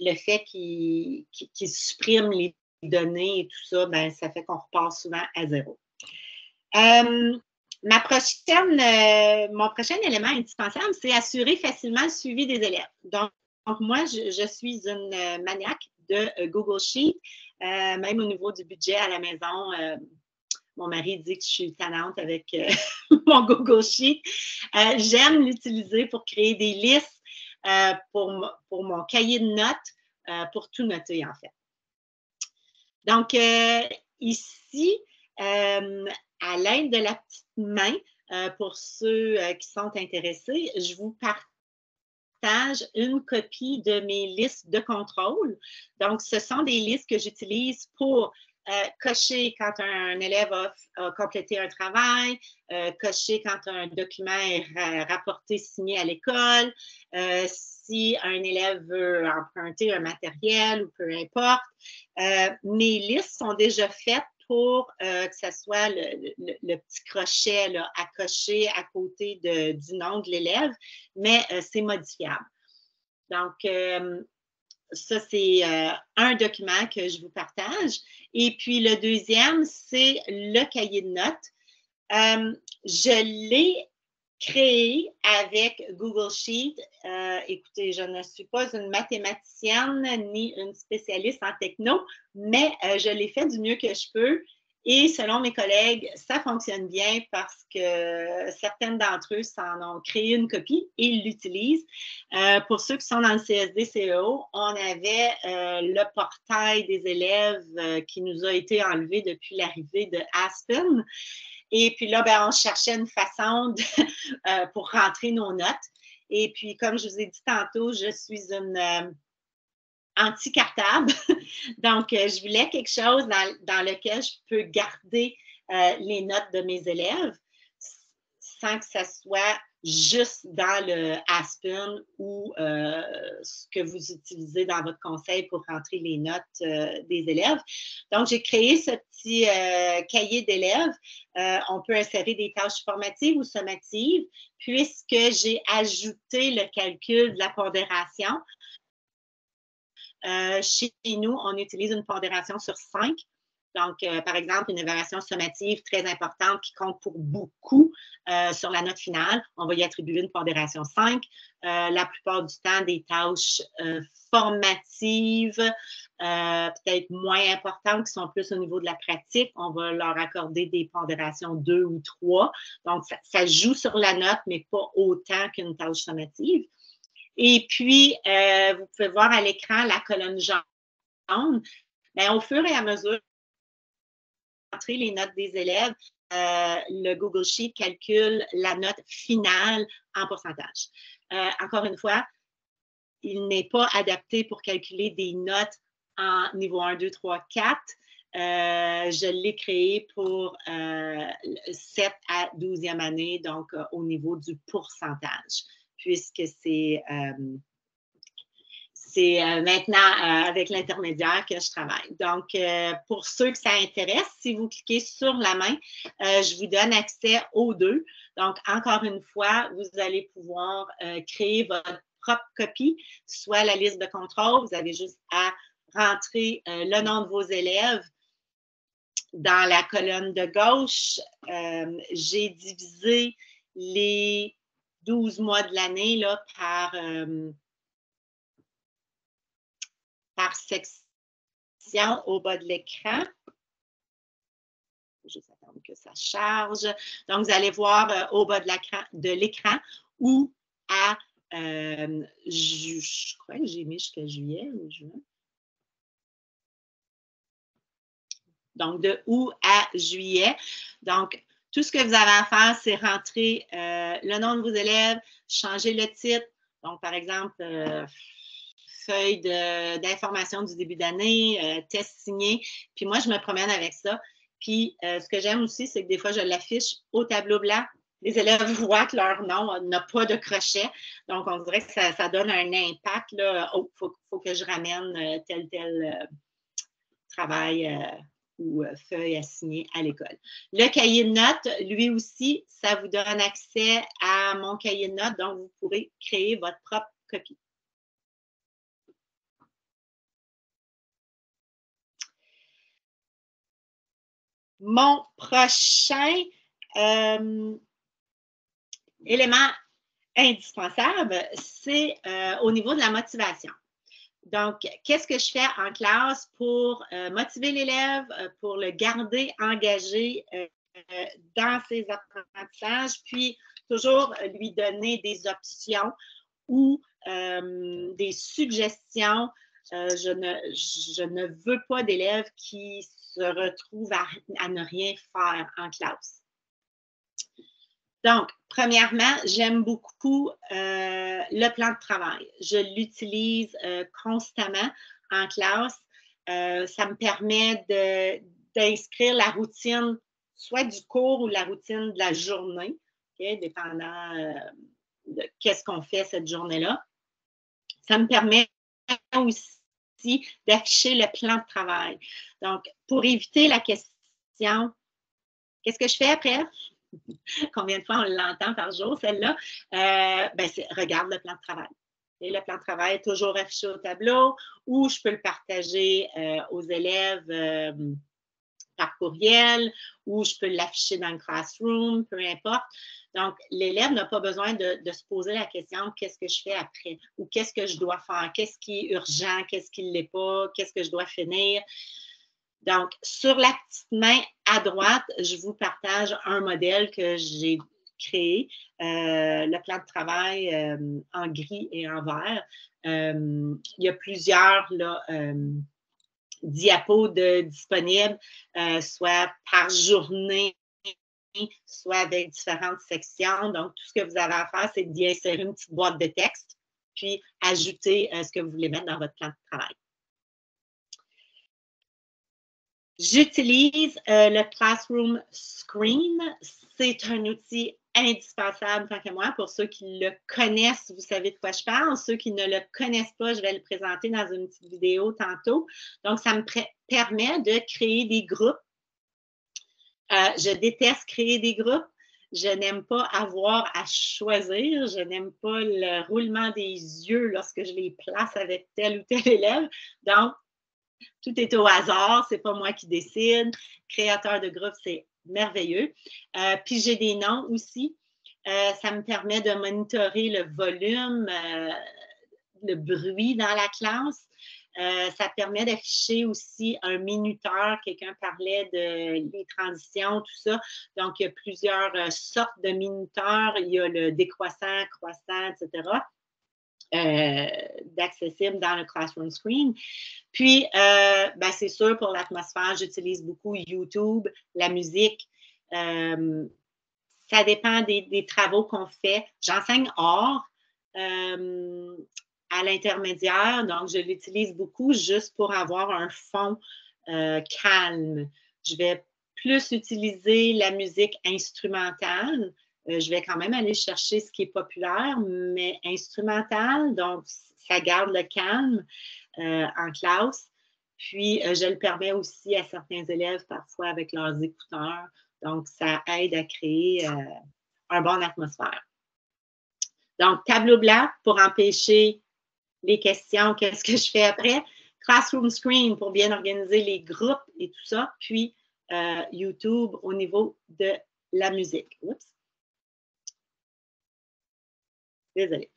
le fait qu'ils suppriment les données et tout ça, ben, ça fait qu'on repart souvent à zéro. Mon prochain élément indispensable, c'est assurer facilement le suivi des élèves. Donc, moi, je suis une maniaque de Google Sheet, même au niveau du budget à la maison. Mon mari dit que je suis tannante avec mon Google Sheet. J'aime l'utiliser pour créer des listes, pour mon cahier de notes, pour tout noter, en fait. Donc, ici, à l'aide de la petite main, pour ceux qui sont intéressés, je vous partage une copie de mes listes de contrôle. Donc, ce sont des listes que j'utilise pour cocher quand un élève a complété un travail, cocher quand un document est rapporté, signé à l'école, si un élève veut emprunter un matériel ou peu importe. Mes listes sont déjà faites pour que ce soit le petit crochet là, à cocher à côté du nom de l'élève, mais c'est modifiable. Donc, ça, c'est un document que je vous partage. Et puis, le deuxième, c'est le cahier de notes. Je l'ai créé avec Google Sheet. Écoutez, je ne suis pas une mathématicienne ni une spécialiste en techno, mais je l'ai fait du mieux que je peux. Et selon mes collègues, ça fonctionne bien parce que certaines d'entre eux s'en ont créé une copie et ils l'utilisent. Pour ceux qui sont dans le CSD-CEO, on avait le portail des élèves qui nous a été enlevé depuis l'arrivée de Aspen. Et puis là, ben, on cherchait une façon pour rentrer nos notes. Et puis, comme je vous ai dit tantôt, je suis une anti-cartable. Donc, je voulais quelque chose dans lequel je peux garder les notes de mes élèves sans que ça soit juste dans le Aspen ou ce que vous utilisez dans votre conseil pour rentrer les notes des élèves. Donc, j'ai créé ce petit cahier d'élèves. On peut insérer des tâches formatives ou sommatives puisque j'ai ajouté le calcul de la pondération. Chez nous, on utilise une pondération sur 5. Donc, par exemple, une évaluation sommative très importante qui compte pour beaucoup sur la note finale, on va y attribuer une pondération 5. La plupart du temps, des tâches formatives, peut-être moins importantes, qui sont plus au niveau de la pratique, on va leur accorder des pondérations 2 ou 3. Donc, ça joue sur la note, mais pas autant qu'une tâche sommative. Et puis, vous pouvez voir à l'écran la colonne jaune. Bien, au fur et à mesure d'entrer les notes des élèves, le Google Sheet calcule la note finale en pourcentage. Encore une fois, il n'est pas adapté pour calculer des notes en niveau 1, 2, 3, 4. Je l'ai créé pour 7 à 12e année, donc au niveau du pourcentage, puisque c'est maintenant avec l'intermédiaire que je travaille. Donc, pour ceux que ça intéresse, si vous cliquez sur la main, je vous donne accès aux deux. Donc, encore une fois, vous allez pouvoir créer votre propre copie, soit la liste de contrôle. Vous avez juste à rentrer le nom de vos élèves. Dans la colonne de gauche, j'ai divisé les 12 mois de l'année là, par section au bas de l'écran. Juste attendre que ça charge. Donc, vous allez voir au bas de l'écran où à, je crois que j'ai mis jusqu'à juillet ou juin. Donc, de août à juillet. Donc, tout ce que vous avez à faire, c'est rentrer le nom de vos élèves, changer le titre. Donc, par exemple, feuille d'information du début d'année, test signé. Puis moi, je me promène avec ça. Puis, ce que j'aime aussi, c'est que des fois, je l'affiche au tableau blanc. Les élèves voient que leur nom n'a pas de crochet. Donc, on dirait que ça donne un impact. Là. Oh, faut que je ramène tel travail ou feuille à signer à l'école. Le cahier de notes, lui aussi, ça vous donne accès à mon cahier de notes. Donc, vous pourrez créer votre propre copie. Mon prochain élément indispensable, c'est au niveau de la motivation. Donc, qu'est-ce que je fais en classe pour motiver l'élève, pour le garder engagé dans ses apprentissages, puis toujours lui donner des options ou des suggestions. Je ne veux pas d'élèves qui se retrouvent à ne rien faire en classe. Donc, premièrement, j'aime beaucoup le plan de travail. Je l'utilise constamment en classe. Ça me permet d'inscrire la routine, soit du cours ou la routine de la journée, okay, dépendant de qu'est-ce qu'on fait cette journée-là. Ça me permet aussi d'afficher le plan de travail. Donc, pour éviter la question, qu'est-ce que je fais après? Combien de fois on l'entend par jour, celle-là? Regarde le plan de travail. Et le plan de travail est toujours affiché au tableau ou je peux le partager aux élèves par courriel ou je peux l'afficher dans le classroom, peu importe. Donc, l'élève n'a pas besoin de se poser la question « qu'est-ce que je fais après » ou « qu'est-ce que je dois faire, qu'est-ce qui est urgent, qu'est-ce qui ne l'est pas, qu'est-ce que je dois finir ». Donc, sur la petite main à droite, je vous partage un modèle que j'ai créé, le plan de travail en gris et en vert. Il y a plusieurs là, diapos disponibles, soit par journée, soit avec différentes sections. Donc, tout ce que vous avez à faire, c'est d'y insérer une petite boîte de texte, puis ajouter ce que vous voulez mettre dans votre plan de travail. J'utilise le Classroom Screen. C'est un outil indispensable, tant que moi. Pour ceux qui le connaissent, vous savez de quoi je parle. Ceux qui ne le connaissent pas, je vais le présenter dans une petite vidéo tantôt. Donc, ça me permet de créer des groupes. Je déteste créer des groupes. Je n'aime pas avoir à choisir. Je n'aime pas le roulement des yeux lorsque je les place avec tel ou tel élève. Donc, tout est au hasard, c'est pas moi qui décide. Créateur de groupe, c'est merveilleux. Puis j'ai des noms aussi. Ça me permet de monitorer le volume, le bruit dans la classe. Ça permet d'afficher aussi un minuteur. Quelqu'un parlait des transitions, tout ça. Donc, il y a plusieurs sortes de minuteurs. Il y a le décroissant, croissant, etc. D'accessible dans le Classroom Screen. Puis, ben, c'est sûr, pour l'atmosphère, j'utilise beaucoup YouTube, la musique. Ça dépend des travaux qu'on fait. J'enseigne hors à l'intermédiaire, donc je l'utilise beaucoup juste pour avoir un fond calme. Je vais plus utiliser la musique instrumentale. Je vais quand même aller chercher ce qui est populaire, mais instrumental, donc ça garde le calme en classe. Puis, je le permets aussi à certains élèves, parfois avec leurs écouteurs. Donc, ça aide à créer une bonne atmosphère. Donc, tableau blanc pour empêcher les questions, qu'est-ce que je fais après? Classroom Screen pour bien organiser les groupes et tout ça. Puis, YouTube au niveau de la musique. Oups. Désolée.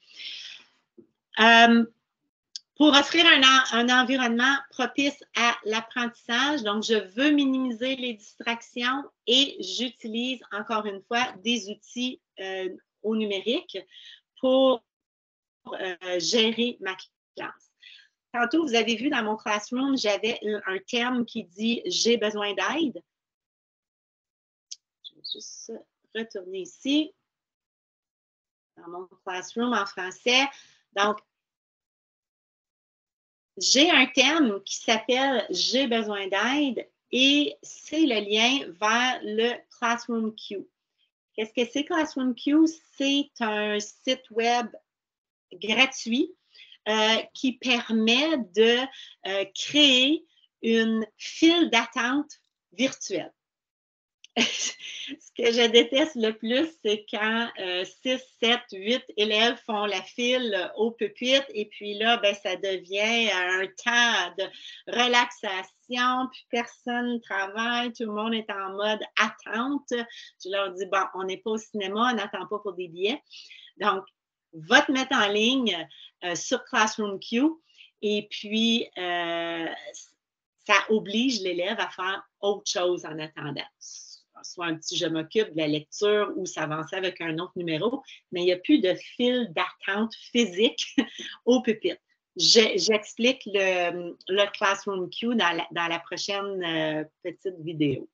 Pour offrir un environnement propice à l'apprentissage, donc je veux minimiser les distractions et j'utilise encore une fois des outils au numérique pour gérer ma classe. Tantôt, vous avez vu dans mon classroom, j'avais un terme qui dit « J'ai besoin d'aide ». Je vais juste retourner ici, dans mon classroom en français. Donc, j'ai un thème qui s'appelle « J'ai besoin d'aide » et c'est le lien vers le Classroom Q. Qu'est-ce que c'est Classroom Q? C'est un site web gratuit qui permet de créer une file d'attente virtuelle. Ce que je déteste le plus, c'est quand 6, 7, 8 élèves font la file au pupitre et puis là, ben, ça devient un temps de relaxation, puis personne ne travaille, tout le monde est en mode attente. Je leur dis, bon, on n'est pas au cinéma, on n'attend pas pour des billets. Donc, va te mettre en ligne sur Classroom Q et puis ça oblige l'élève à faire autre chose en attendant. Soit un petit « je m'occupe » de la lecture ou s'avancer avec un autre numéro, mais il n'y a plus de fil d'attente physique au pupitre. J'explique le Classroom Q dans la prochaine petite vidéo.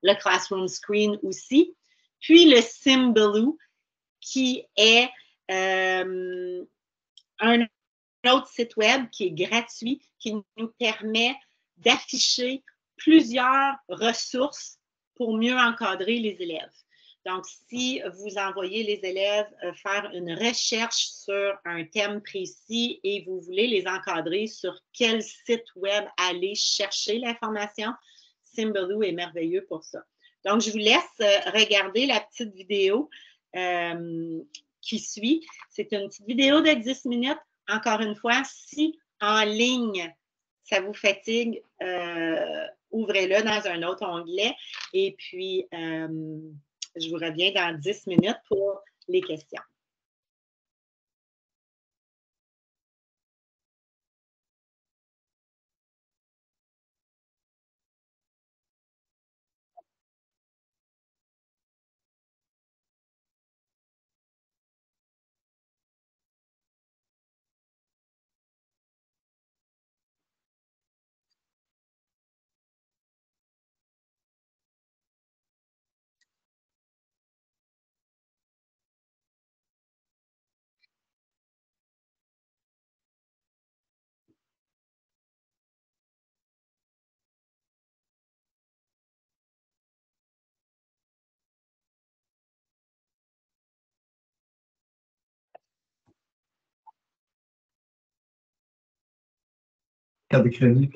Le Classroom Screen aussi. Puis le Symbaloo, qui est un autre site web qui est gratuit, qui nous permet d'afficher plusieurs ressources pour mieux encadrer les élèves. Donc, si vous envoyez les élèves faire une recherche sur un thème précis et vous voulez les encadrer sur quel site web aller chercher l'information, Symbaloo est merveilleux pour ça. Donc, je vous laisse regarder la petite vidéo qui suit. C'est une petite vidéo de 10 minutes. Encore une fois, si en ligne, ça vous fatigue, ouvrez-le dans un autre onglet et puis je vous reviens dans 10 minutes pour les questions. Carte de crédit.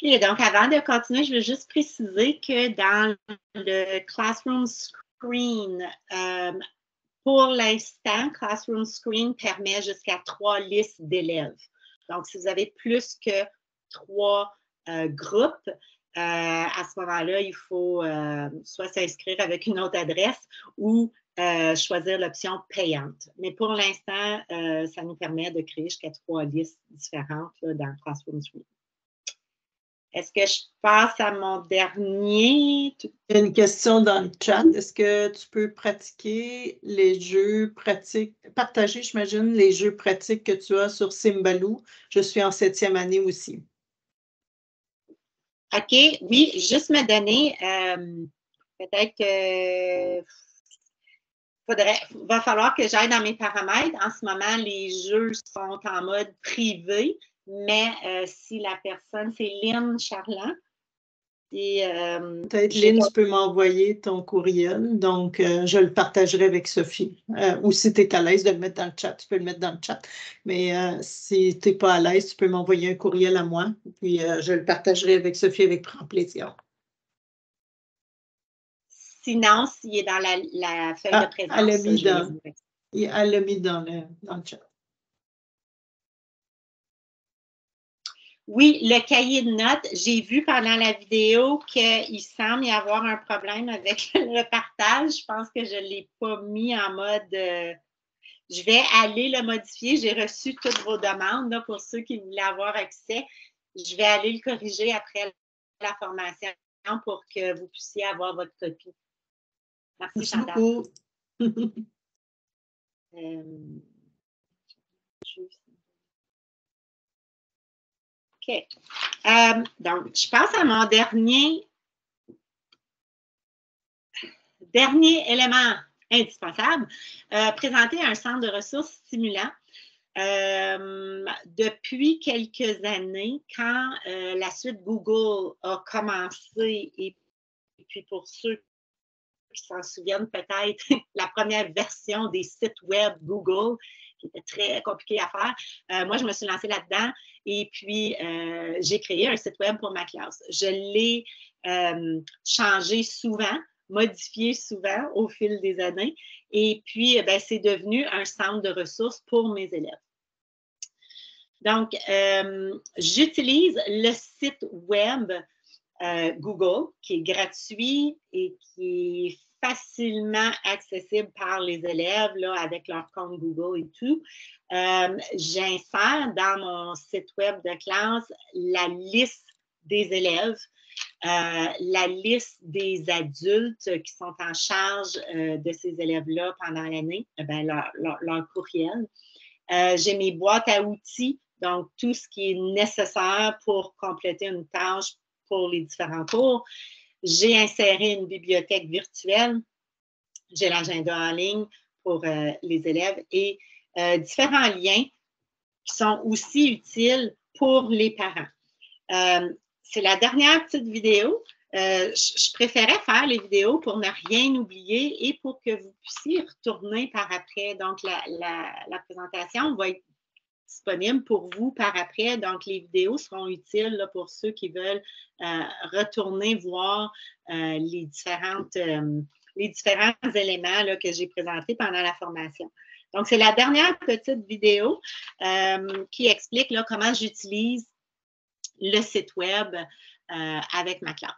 OK, donc avant de continuer, je veux juste préciser que dans le Classroom Screen, pour l'instant, Classroom Screen permet jusqu'à 3 listes d'élèves. Donc, si vous avez plus que 3 groupes, à ce moment-là, il faut soit s'inscrire avec une autre adresse ou choisir l'option payante. Mais pour l'instant, ça nous permet de créer jusqu'à 3 listes différentes là, dans Classroom Screen. Est-ce que je passe à mon dernier? Il y a une question dans le chat. Est-ce que tu peux pratiquer les jeux pratiques, partager, j'imagine, les jeux pratiques que tu as sur Simbaloo? Je suis en 7e année aussi. OK, oui, juste me donner, peut-être que va falloir que j'aille dans mes paramètres. En ce moment, les jeux sont en mode privé, mais si la personne, c'est Lynn Charland. Peut-être, Lynn, tu peux m'envoyer ton courriel, donc je le partagerai avec Sophie. Ou si tu es à l'aise de le mettre dans le chat, tu peux le mettre dans le chat. Mais si tu n'es pas à l'aise, tu peux m'envoyer un courriel à moi, puis je le partagerai avec Sophie avec grand plaisir. Sinon, s'il est dans la feuille de présence, elle l'a mis dans le chat. Oui, le cahier de notes, j'ai vu pendant la vidéo qu'il semble y avoir un problème avec le partage. Je pense que je ne l'ai pas mis en mode je vais aller le modifier. J'ai reçu toutes vos demandes là, pour ceux qui voulaient avoir accès. Je vais aller le corriger après la formation pour que vous puissiez avoir votre copie. Merci, Chantal. Beaucoup. OK. Donc, je passe à mon dernier élément indispensable, présenter un centre de ressources stimulant. Depuis quelques années, quand la suite Google a commencé, et puis pour ceux qui s'en souviennent peut-être, la première version des sites web Google, qui était très compliqué à faire, moi, je me suis lancée là-dedans et puis j'ai créé un site web pour ma classe. Je l'ai changé souvent, modifié souvent au fil des années. Et puis, c'est devenu un centre de ressources pour mes élèves. Donc, j'utilise le site web Google, qui est gratuit et qui est facilement accessible par les élèves là, avec leur compte Google et tout. J'insère dans mon site web de classe la liste des élèves, la liste des adultes qui sont en charge de ces élèves-là pendant l'année, leur courriel. J'ai mes boîtes à outils, donc tout ce qui est nécessaire pour compléter une tâche pour les différents cours. J'ai inséré une bibliothèque virtuelle. J'ai l'agenda en ligne pour les élèves et différents liens qui sont aussi utiles pour les parents. C'est la dernière petite vidéo. Je préférais faire les vidéos pour ne rien oublier et pour que vous puissiez retourner par après. Donc, la présentation va être disponible pour vous par après. Donc, les vidéos seront utiles là, pour ceux qui veulent retourner voir les différents éléments là, que j'ai présentés pendant la formation. Donc, c'est la dernière petite vidéo qui explique là, comment j'utilise le site web avec ma classe.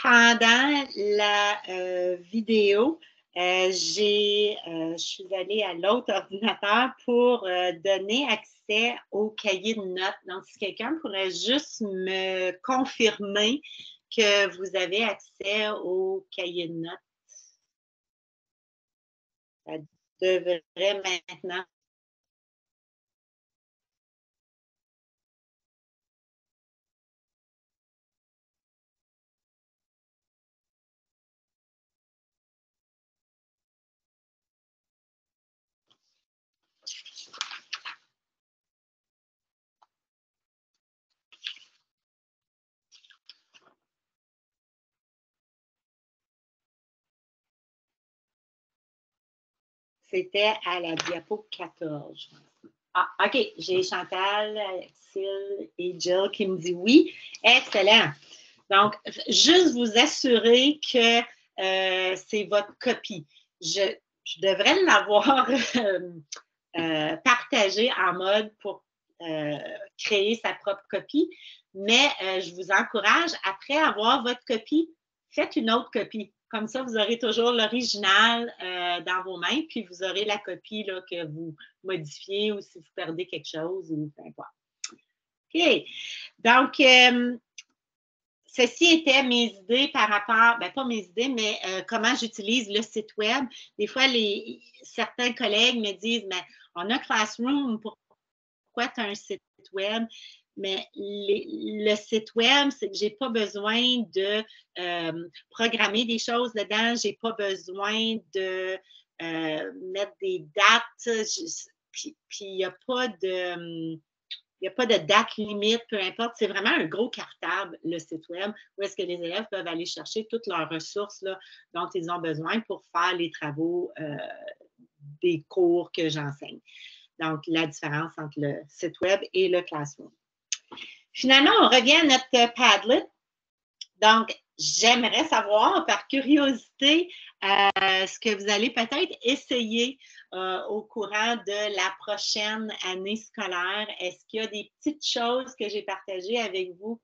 pendant la vidéo, je suis allée à l'autre ordinateur pour donner accès au cahier de notes. Donc, si quelqu'un pourrait juste me confirmer que vous avez accès au cahier de notes, ça devrait maintenant. C'était à la diapo 14. Ah, OK. J'ai Chantal, Axel et Jill qui me dit oui. Excellent. Donc, juste vous assurer que c'est votre copie. Je devrais l'avoir partagée en mode pour créer sa propre copie, mais je vous encourage, après avoir votre copie, faites une autre copie. Comme ça, vous aurez toujours l'original dans vos mains, puis vous aurez la copie là, que vous modifiez ou si vous perdez quelque chose ou peu importe. OK. Donc, ceci était mes idées par rapport, bien pas mes idées, mais comment j'utilise le site web. Des fois, certains collègues me disent, mais on a Classroom, pourquoi tu as un site web? Mais le site web, c'est que je n'ai pas besoin de programmer des choses dedans, je n'ai pas besoin de mettre des dates, puis il n'y a pas de... Il n'y a pas de date limite, peu importe. C'est vraiment un gros cartable, le site web, où est-ce que les élèves peuvent aller chercher toutes leurs ressources là, dont ils ont besoin pour faire les travaux des cours que j'enseigne. Donc, la différence entre le site web et le Classroom. Finalement, on revient à notre Padlet. Donc, j'aimerais savoir, par curiosité, ce que vous allez peut-être essayer au courant de la prochaine année scolaire. Est-ce qu'il y a des petites choses que j'ai partagées avec vous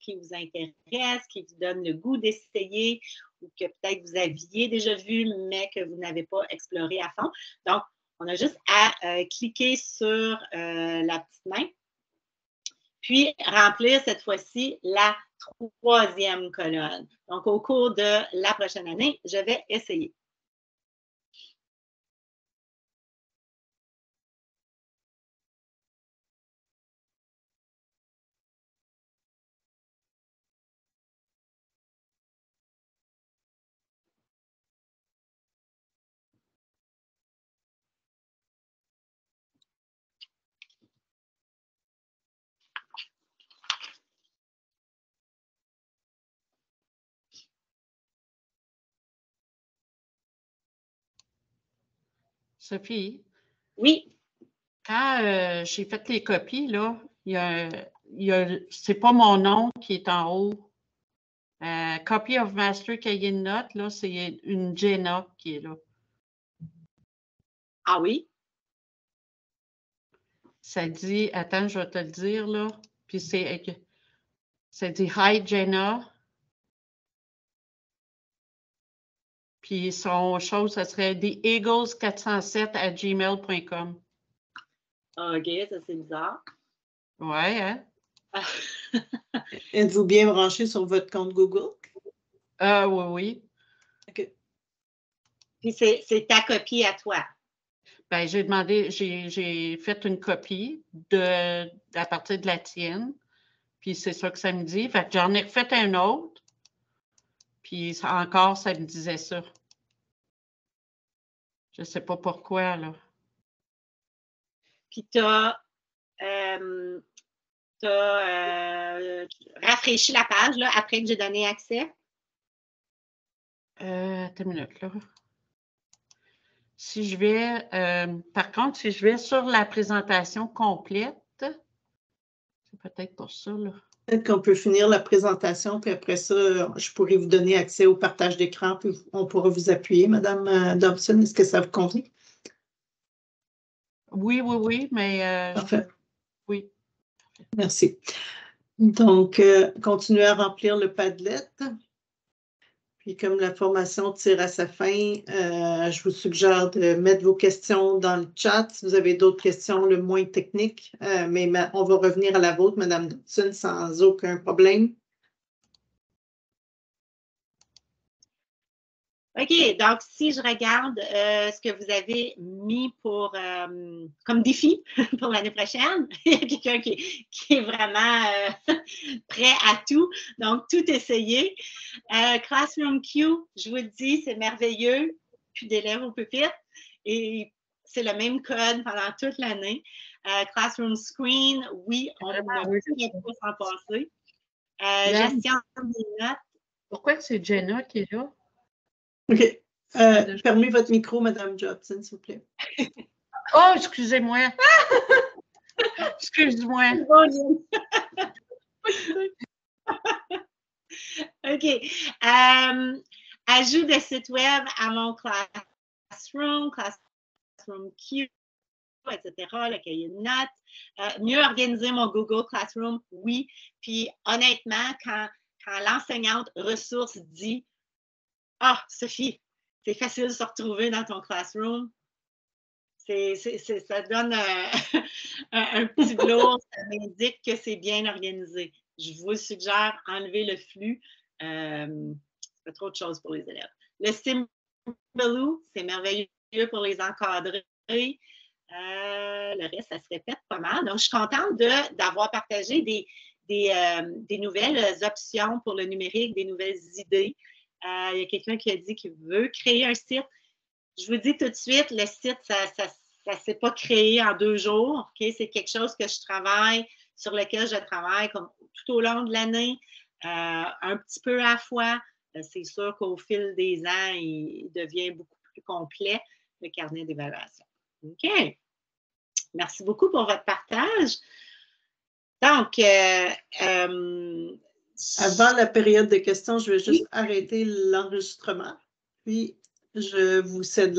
qui vous intéressent, qui vous donnent le goût d'essayer ou que peut-être vous aviez déjà vu, mais que vous n'avez pas exploré à fond? Donc, on a juste à cliquer sur la petite main, puis remplir cette fois-ci la 3e colonne. Donc, au cours de la prochaine année, je vais essayer. Sophie? Oui. Quand j'ai fait les copies, là, c'est pas mon nom qui est en haut. Copy of Master cahier de notes, là, c'est une Jenna qui est là. Ah oui? Ça dit, attends, je vais te le dire, là. Puis ça dit Hi Jenna. Puis son chose, ça serait theeagles407@gmail.com. OK, ça c'est bizarre. Ouais, hein? Êtes-vous bien branché sur votre compte Google? Oui, oui. OK. Puis c'est ta copie à toi. Bien, j'ai fait une copie à partir de la tienne. Puis c'est ça que ça me dit. Fait que j'en ai refait un autre. Puis encore, ça me disait ça. Je ne sais pas pourquoi, là. Puis tu as rafraîchi la page là, après que j'ai donné accès. Attends une minute, là. Si je vais, par contre, si je vais sur la présentation complète, c'est peut-être pour ça, là. Peut-être qu'on peut finir la présentation, puis après ça, je pourrais vous donner accès au partage d'écran, puis on pourra vous appuyer, Madame Dobson. Est-ce que ça vous convient? Oui, oui, oui, mais... Parfait. Oui. Merci. Donc, continuez à remplir le Padlet. Puis comme la formation tire à sa fin, je vous suggère de mettre vos questions dans le chat. Si vous avez d'autres questions, le moins techniques, mais on va revenir à la vôtre, Mme Dodson, sans aucun problème. OK, donc si je regarde ce que vous avez mis comme défi pour l'année prochaine, il y a quelqu'un qui est vraiment prêt à tout, donc tout essayer. Classroom Q, je vous le dis, c'est merveilleux, plus d'élèves au pupitre, et c'est le même code pendant toute l'année. Classroom Screen, oui, on ne peut pas s'en passer. Gestion des notes. Pourquoi c'est Jenna qui est là? OK. Fermez votre micro, Mme Jobson, s'il vous plaît. Oh, excusez-moi. Excuse-moi. OK. Ajout de site web à mon Classroom Q, etc., le cahier de notes. Mieux organiser mon Google Classroom, oui. Puis honnêtement, quand l'enseignante ressource dit « Ah, Sophie, c'est facile de se retrouver dans ton classroom », ça donne un petit glow, ça m'indique que c'est bien organisé. Je vous suggère enlever le flux. Ça fait trop de choses pour les élèves. Le Symbaloo, c'est merveilleux pour les encadrer. Le reste, ça se répète pas mal. Donc, je suis contente d'avoir partagé des nouvelles options pour le numérique, des nouvelles idées. Il y a quelqu'un qui a dit qu'il veut créer un site. Je vous dis tout de suite, le site, ça ne s'est pas créé en 2 jours. Okay? C'est quelque chose que je travaille, sur lequel je travaille comme tout au long de l'année, un petit peu à la fois. C'est sûr qu'au fil des ans, il devient beaucoup plus complet, le carnet d'évaluation. OK. Merci beaucoup pour votre partage. Donc, avant la période de questions, je vais juste arrêter l'enregistrement. Puis, je vous cède